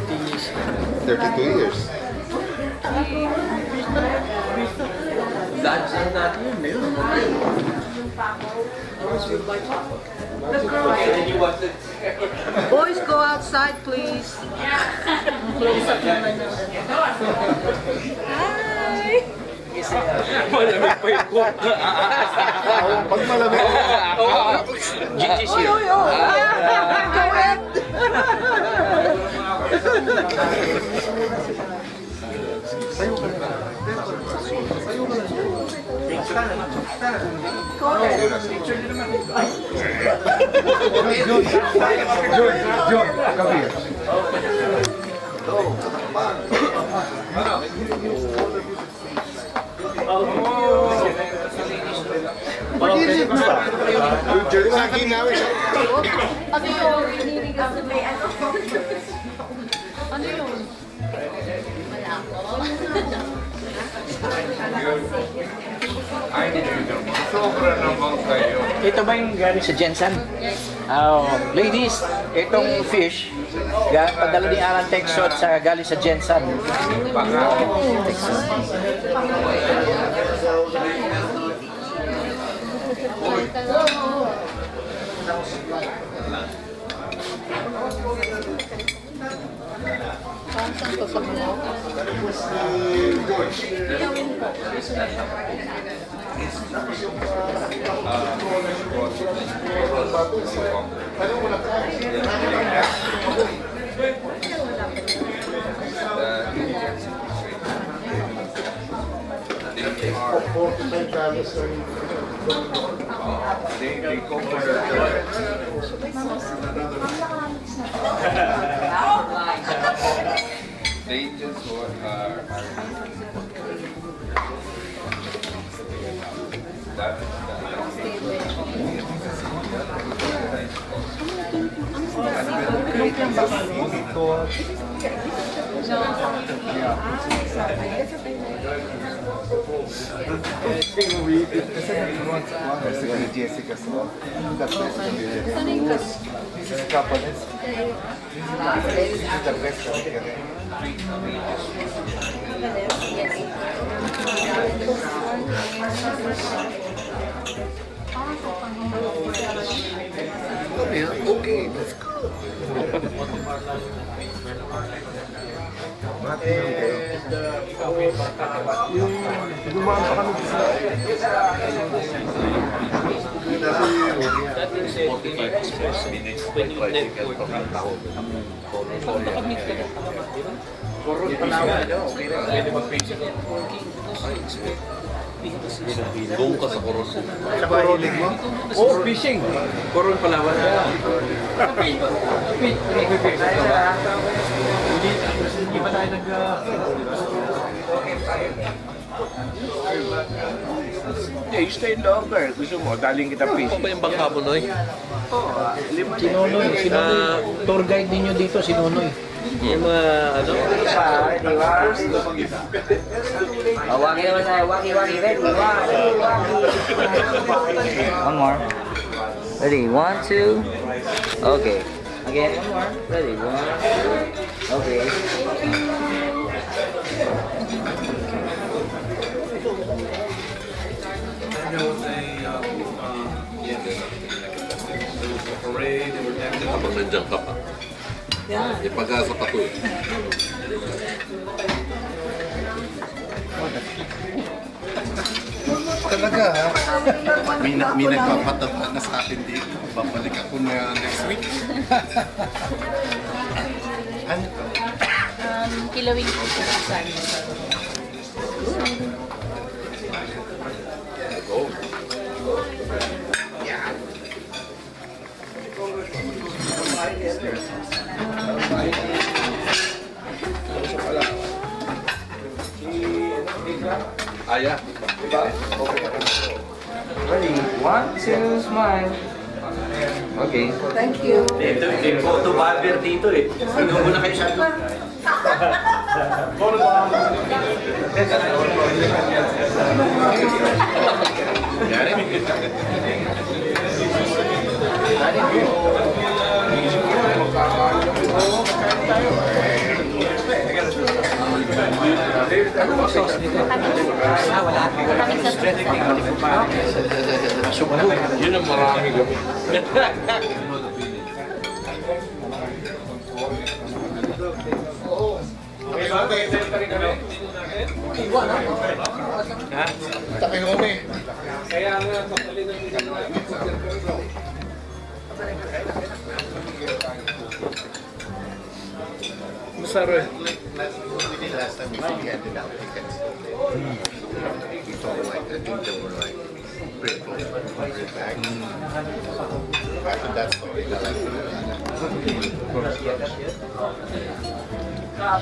Years. 32 years. Boys, go outside, please. Hi. Malamig pa yung cook. Pag malamig. GGC. Correct. Tayo ka na. Ano yun? Hiniligas na may ano? Ano yun? Wala Sobra naman kayo. Ito ba yung galing sa Jensen? Yes. Ladies, itong fish, padala ni Alan Texot sa galing sa Jensen. They just are Jessica so that's the couple is the best okay, let's go. Yung gumaan pa kami sa Koron Palawan. Pwede mag-physical working. doon ka sa Coron. Sa Bahilig mo? Oh, fishing. Koron Palawan. Hindi pa tayo nag... Hey, stay longer. Gusto mo, daling kita fish. Ano ba yung bangka mo, Noy? Si Nonoy, tour guide ninyo dito, si Nonoy. Yung mga ano? Waki naman tayo. Waki. Ready? One more. Ready, 1, 2. Okay. Again, one more. Ready, 1, 2. Okay. Habang nandiyan ka pa. Ipag-asa pa ko eh. Talaga ha? May nagpapataba na sa akin dito. Babalik ako na next week. Ano to? Kilawin ko sa saan. Aya. Ready, 1, 2, smile. Okay. Thank you. Ito, yung photo barber dito eh. Sino mo na kayo sa doon? Yun ang marami kami. Takin ko eh. Kaya nga, kapalin ng Masarap. last time we handed out tickets. We saw like, I think there were like pretty close to 100 bags. After that story, I like No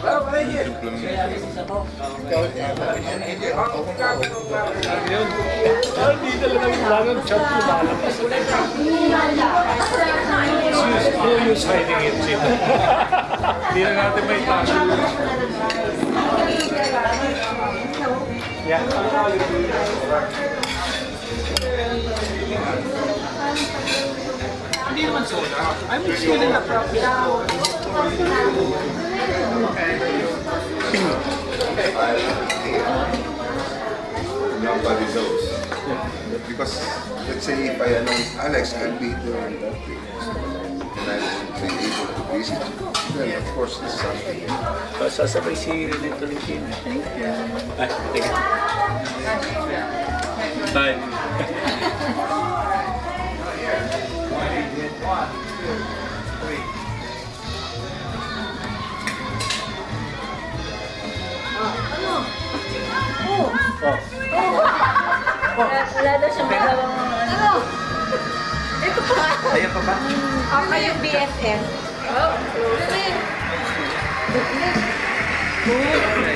use hiding it, Jim. Hindi na natin may tayo. Yeah. Hindi naman soda. I'm feeling a Nobody knows. Because let's say if I announce Alex, I'll be there on that day. And I will be able to visit you. Then of course this Sunday. Sasabay si Lito Likin. Thank you. Ay, teka. Bye. Wala daw siyang magawang ano. Ito pa. Ayan pa ba? Ako yung BFF. Oh, really?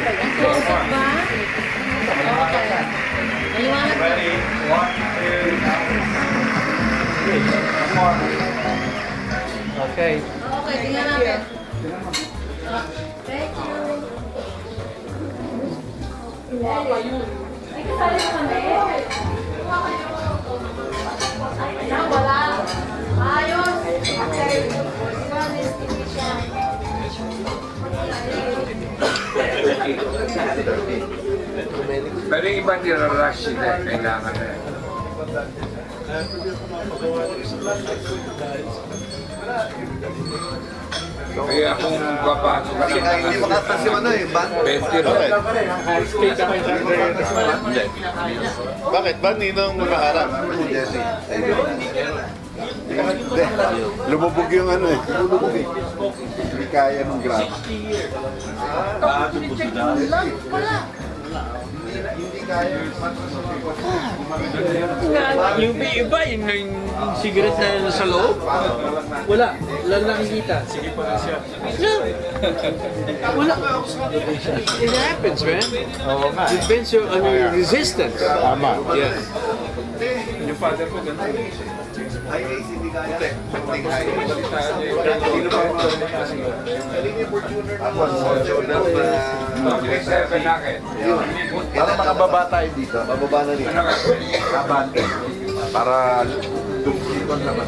Ang close up ba? Okay. Naliwanag ba? Ready? 1, 2, 3. Okay. Okay, tingnan natin. Thank you. Ay, kasali na kami. Wala. Ayos. Okay. Pero yung ibang nirarush sila, kailangan na. Kaya kung papasok ka ng Hindi makatas yung ano eh, ban? 20 rin. Bakit? Ban ninong makaharap? Hindi. Lumubog yung ano eh. Lumubog eh. Hindi kaya ng grab. Hindi kaya. Yung iba, yung cigarette na nasa loob, wala. Wala nakikita. Sige pa siya. Wala. It happens, man. Oo nga. It depends your resistance. Tama. Yes. Yung father ko ganun. Ay, hindi kaya. Sino pa ako? Para makababa tayo dito. Bababa na dito. Abante. Para dumikon naman.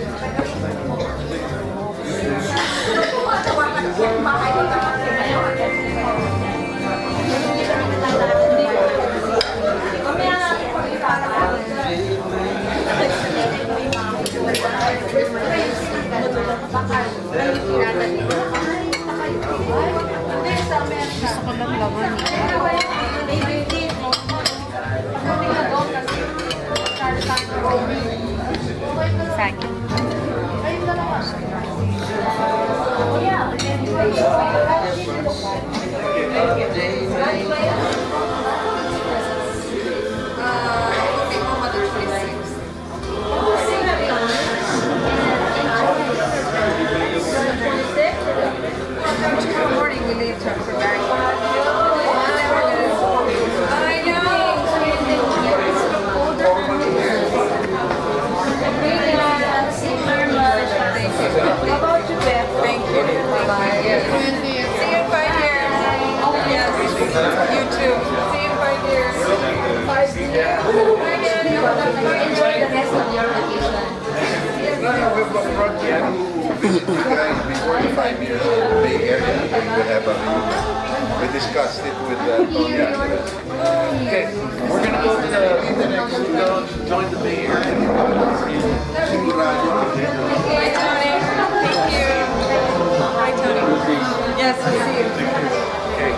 Gusto ko lang laman. Saging. Tomorrow morning we leave for Barry. How about you, Beth? Thank you. Bye-bye. See you in 5 years. Yes. You too. See you in 5 years. 5 years. Enjoy the rest of your vacation. Before the 5 years of the Bay Area, we will have a reunion. We discussed it with Tony. Okay, we're gonna go to join the Bay Area. Bye, Tony. Thank you. Bye, Tony. Yes, we'll see you. Okay.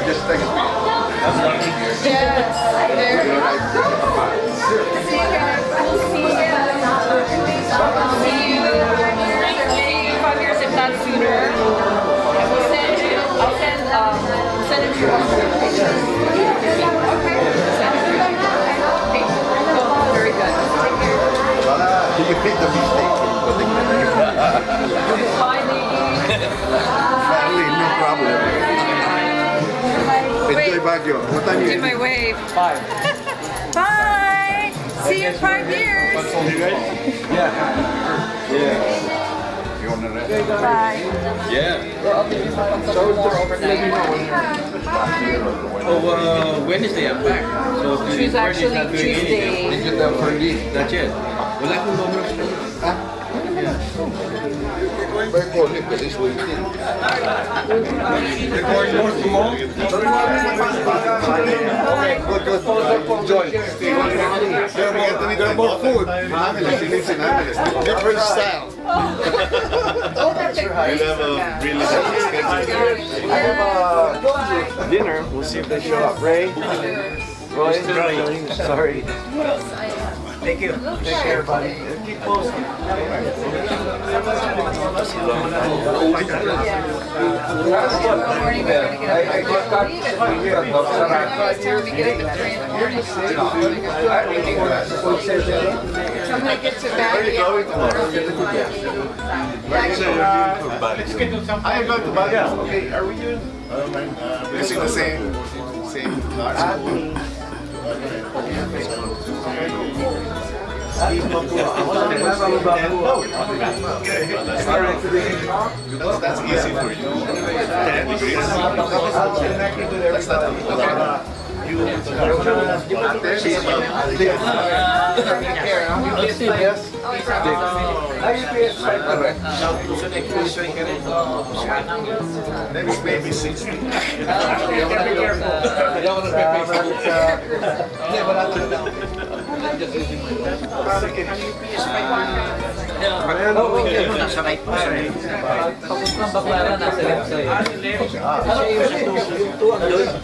Just take a Yes. There. See you guys. We'll see you. See you in 5 years, if not sooner. I'll send Make the mistake in connecting. Bye, ladies. No problem. Enjoy Wait. Baguio. What time Do you my wave. Bye. Bye. See you in 5 years. You want to rest? Bye. Oh, Wednesday I'm back. So She's actually Tuesday. Did you tell Ferdy? Not yet. Wala akong bonus. Very cool because he's waiting. Record more tomorrow. Okay, good. Enjoy. There more food. Different style. We'll have a really nice schedule. I have a dinner. We'll see if they show up. Ray? Roy? Sorry. Thank you. Take care, buddy. Keep posting. I got up. Time to get up at 3 in the morning. I'm gonna get to Baguio. I am going to Baguio. Okay, are we doing? Using the same cards? That's easy for you. 10 degrees. That's not Next maybe 60.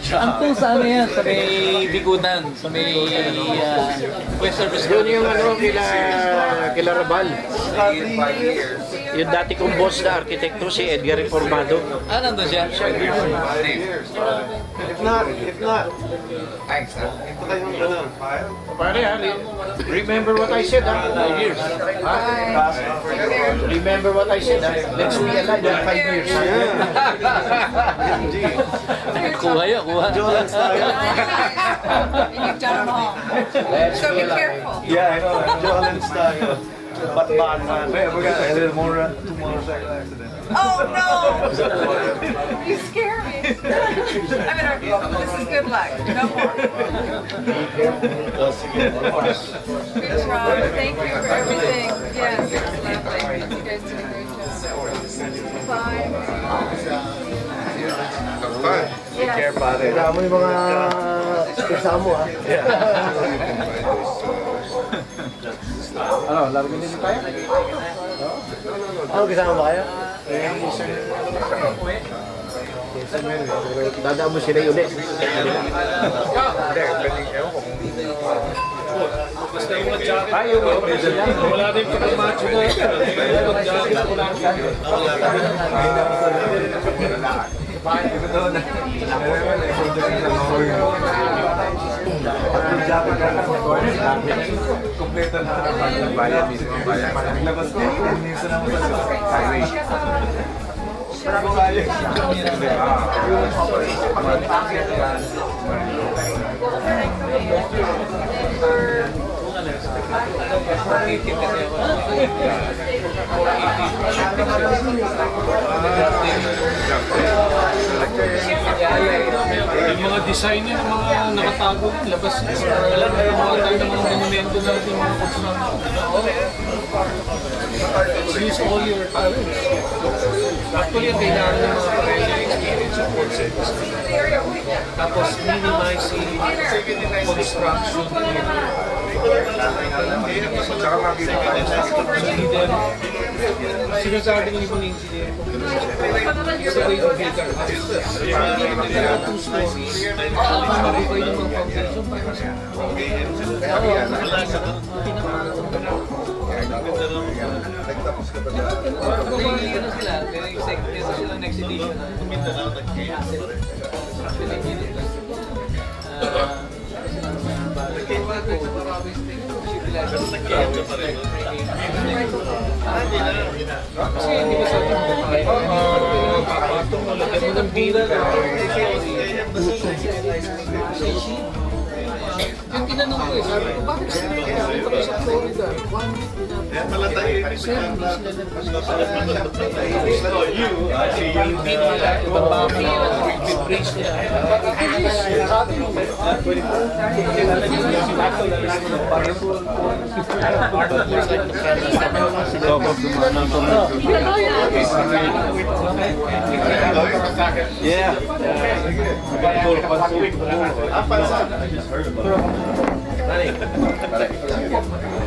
Ang pool sa ano yan? Sa may Bigutan, sa may West Service. Yun yung ano, kila Rabal. Yung dati kong boss na arkitekto, si Edgar Reformado. Ah, nandun siya? If not, thanks. Ito kayong ganun. Pare, remember what I said, 5 years. Remember what I said, let's be alive in 5 years. Kuha yun, kuha. And you've done them all. So be careful. Yeah, I know. Jolan style. But man, we got a little more, 2 motorcycle accidents. Oh no! You scare me. I mean, this is good luck. No more. Good job. Thank you for everything. Yes, it was lovely. You guys did a great job. Bye. Take care, pare. Kailangan mo yung mga kasama mo, ha? Ano, laro din tayo? Ano, kasama ba kayo? Dadaan mo sila ulit. Ayaw mo. Wala din pagkamacho na. Kompleto na bayad mismo. Paglabas ko, minsan naman sa highway. Yung mga design niya, mga nakatago, labas niya. Mga tayo ng mga monumento natin, mga construction. Use all your talents. Actually, ang kailangan ng mga professional experience sa port service. Tapos minimizing construction. Sinasabi ng ibang engineer, sa way of build our house. Hindi naman talaga 2 stories. Sabi ko yung mga foundation para sa next edition. Kasi hindi ko sabi mo lagyan mo ng bira. Yung tinanong ko sabi ko, bakit sinigyan ko sa Florida? Kaya pala tayo yung Yeah.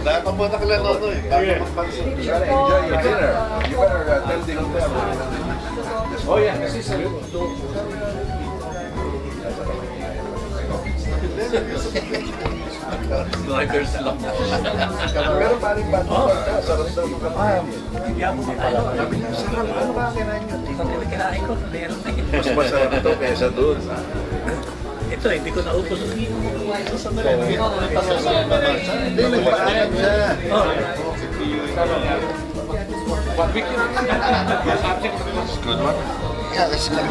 Dahil pa po nakilala ko eh. Enjoy your dinner. You better attend the hotel. Oh yeah, kasi sa Driver's luck. Pero paring bato ka, sarap daw makapayam. Hindi ako makain. Sabi niya, sarap. Ano ba kinain nyo? Kinain ko. Meron na yun. Mas masarap ito kaysa doon. Ito, hindi ko naubos. Hindi, nagpaalam siya. Good one? Yeah, that's good.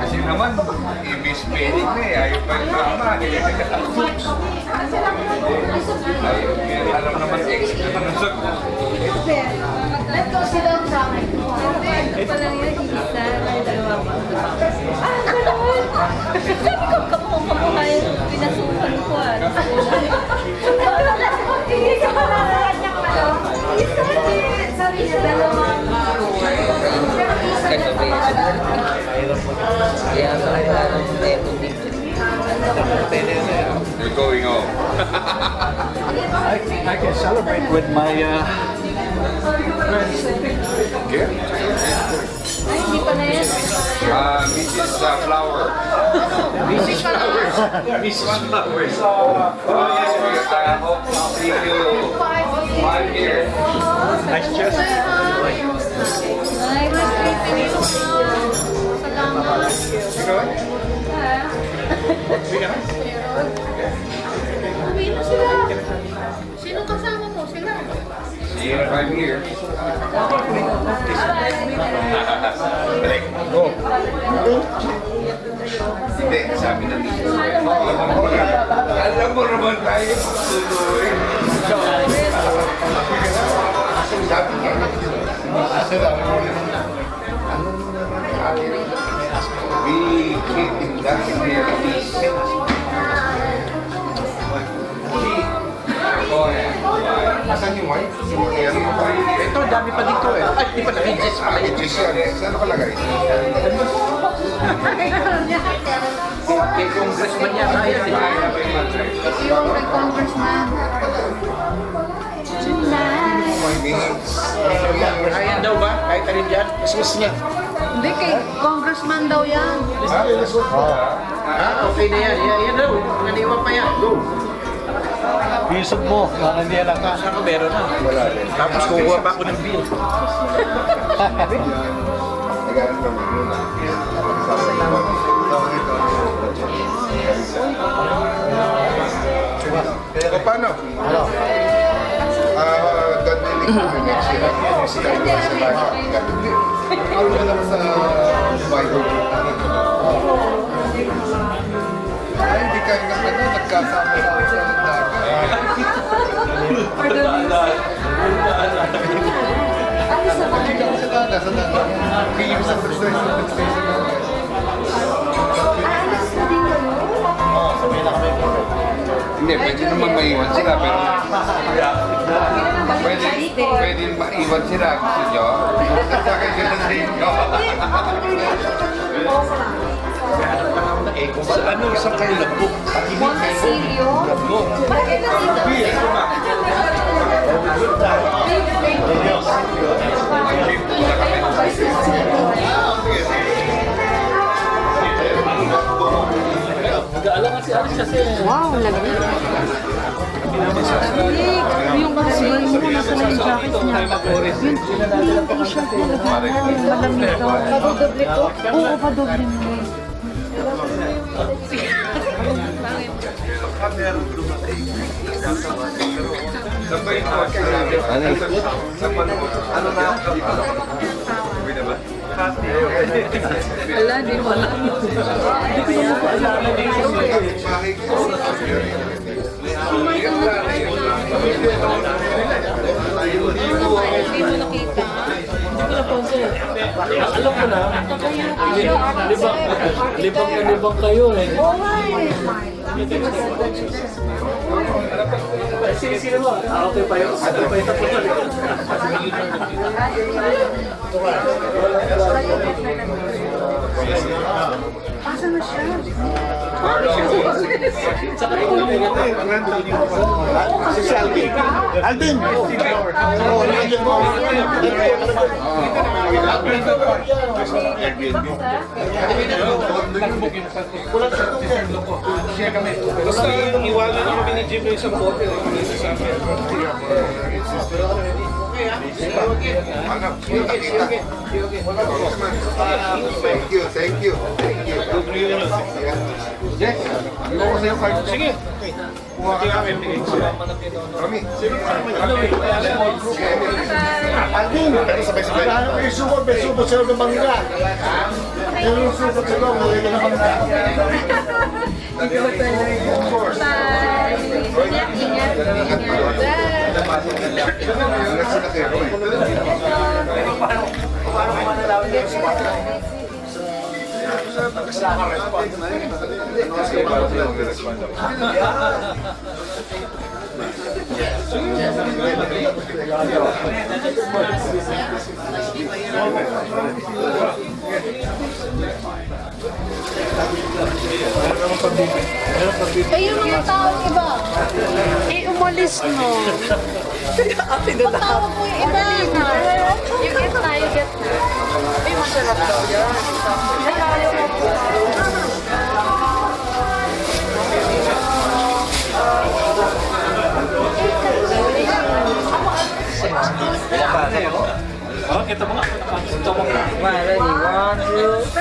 Kasi naman, i-misspelling na eh. Ayaw pa yung tama. Ayaw, alam naman X naman ang sagot. Let's go sit down sa akin. Ito pa lang yun, isa, may dalawa pa. Ganun! Sabi ko, kamukha yung pinasukan ko. Hindi ka malalaan niya ka lang. Isa din! Sabi niya, dalawang pero isa niya pa yan. Kaya sa kailangan ng teto dito. We're going home. I can celebrate with my friends. Okay? Ay, hindi pa na yan. Mrs. Flower. Mrs. Flowers. Mrs. Flowers. I hope to see you 5 years. Nice chest. Ay, mas pinipili ko. Salamat. Uwi na sila. Sino kasama mo? Sila. See you in 5 years. Go. Hindi, sabi na dito. Alam mo naman tayo tuloy. Sabi niya. We keep in that here. Asan yung wife? Ito, dami pa dito eh. Ay, di pa na-adjust pala yun. Saan nakalagay? Kay congressman niya kaya eh. Yung congressman. Kaya daw ba? Kahit alin dyan? Mas niya. Hindi, kay congressman daw yan. Okay na yan. Yan daw. Naniwan pa yan. Go. Bisog mo. Hindi alam ka. Saan ko meron na? Wala rin. Tapos kukuha pa ako ng bill. O paano? Gandili kami next year. Ano ka naman sa Bible? Ay, hindi kayo nagkasama sa dagat. Sa dagat. Bigyan sa first station. Hindi, pwede naman maiwan sila, pero pwede maiwan sila, gusto nyo? Sasakay sila sa inyo. Sa ano, sa kayo lagbok? Monasilio? Bakit na dito? Nag-aalangan Wow, lagi. Hindi, yung husband mo, nasa na yung jacket niya. Yun, hindi yung t-shirt mo, malamig daw. Padodoble ko? Oo, padoble mo. Ala, di wala. Hindi ko na maalala dito. Hindi mo nakita. Hindi ko napansin. Alam ko na, libang kayo eh. Oo nga eh. Sino ba? Okay pa yun. Okay pa yun. Asa na siya? Si Alvin. Alvin! Basta iwanan na kami ni Jim yung isang bote. Thank you. Jack, ano ko sa'yo card? Sige. Kuha ka namin. Rami. Alvin! Sabay-sabay. Ano kayo sumod? May sumod sa'yo ng mangga. Yung sumod sa'yo, may ng mangga. Of course. Ingat. Eh, yung mga taong iba, umalis mo. Patawag mo yung iba na. You get na. Ay, masarap daw yan. Ayaw mo po. Oh, kita mo nga. Ito mo nga. Ready? 1, 2.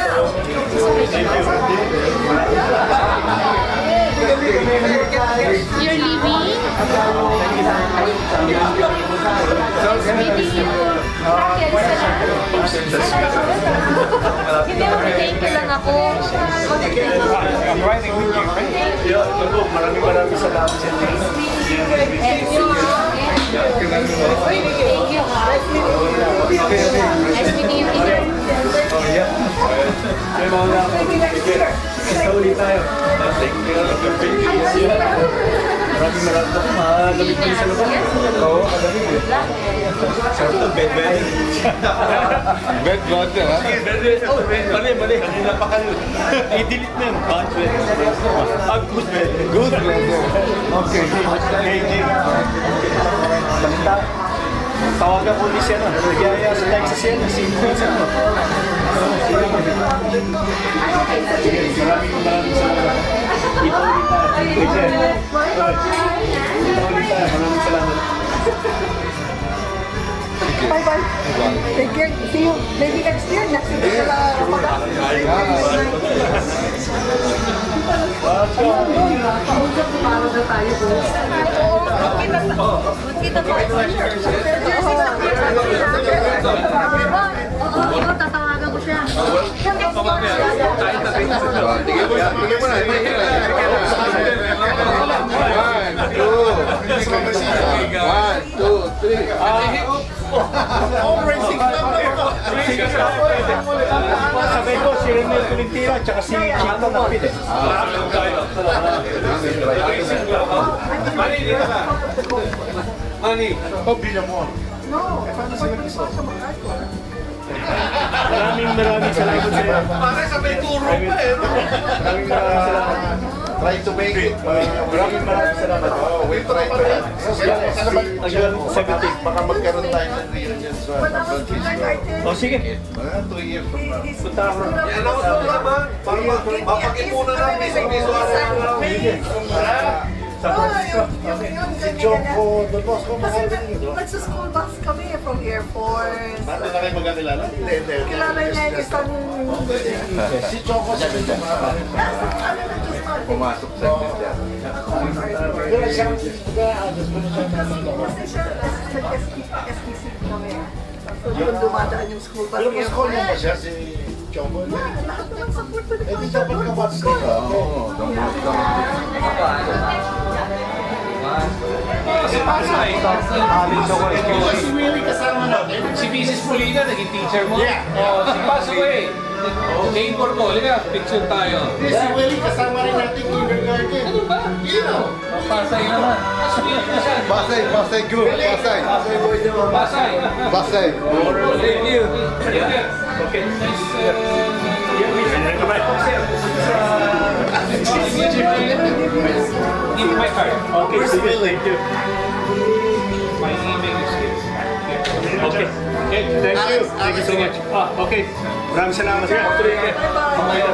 You're leaving? Hindi mo thank you lang ako. I'm riding with you, right? Maraming salamat sa inyo. Thank you. Thank you. Nice meeting you, teacher. Oh, yeah. May mga Kita ulit tayo. Maraming malamig din sa lupa. Oo, malamig eh. Sarap to, bed. Bed water, ha? Oh, mali. Kanina pa kayo. I-delete na yun. Bad bed. Good bed. Good bed. Okay. Okay, Jim. Basta, tawagan ko ni siya na. Nagyaya sa Texas yan. Si Vincent mo. Maraming salamat. Ito ulit tayo. Ito ulit tayo. Maraming salamat. Bye-bye. Take care. See you maybe next year. Next year sa Ramadan. Kausap ko para na tayo po. Magkita tayo. Oo, ikaw tatawagan ko siya. Tigil mo na. 1, 2, 3. Sabay ko, si Renel Tolentino at saka si Chito Napid eh. Mani, Pabila mo. Maraming salamat sa iyo. pare sabay turo pa eh. Maraming salamat. try to make it. Maraming salamat. Oh, we try to help. Hanggang 17. Baka magkaroon tayo ng reunion sa San Francisco. O sige. 2 years from now. Punta ako. Papakipunan ng piso-piso Sa Francisco. Si Choco, the boss ko, Kasi nagsa-school bus kami from Air Force. Ba't na kayo magkakilala? Hindi. Kilala niya yung isang... Si Choco sa Pinto. Pumasok sa Kasi siya, nag-STC kami. So doon dumadaan yung school bus. Pero mas call mo ba siya si Choco? Lahat naman support pa Eh, di dapat ka ba sa Si Pasay. Si Willie kasama natin. Si Mrs. Polina, naging teacher mo? Si Pasay. Jane Corpo, halika, picture tayo. Si Willie kasama rin natin kindergarten. Ano ba? Pasay naman. Pasay group, Pasay. Pasay. Pasay. Thank you. Okay. Nice. Give me my card. Okay, sige. Thank you. My email is here. Okay. Okay, thank you. Thank you so much. Okay. Maraming salamat. Sige. Tuloy ka.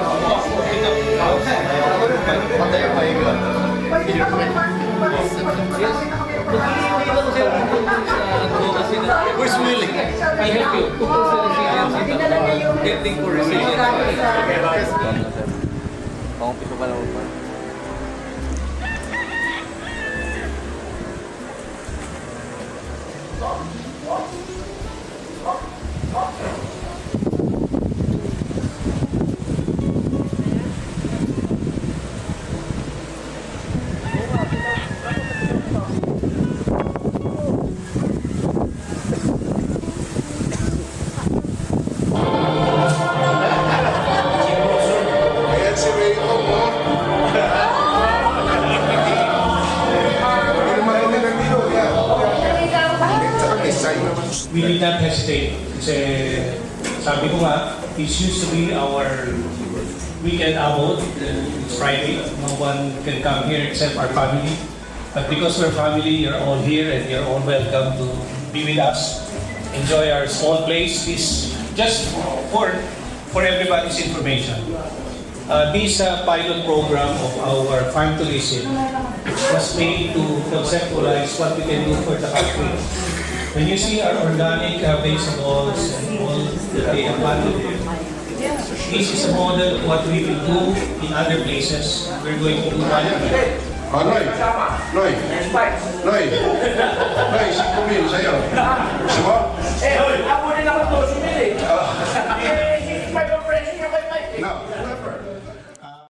Where's Willie? I help you. Getting for resilience. Pang-umpisa pa lang pa. Ayan si Ray mo. We did not hesitate kasi sabi ko nga, this used to be our weekend abode. It's Friday, no one can come here except our family. But because we're family, you're all here and you're all welcome to be with us. Enjoy our small place. This just for everybody's information. This pilot program of our Farm to Listen was made to conceptualize what we can do for the country. When you see our organic vegetables and all that they have valued, this is a model of what we will do in other places. We're going to do one. Noy, 5 mil sa'yo. Gusto mo? Ako din ako to, sumili.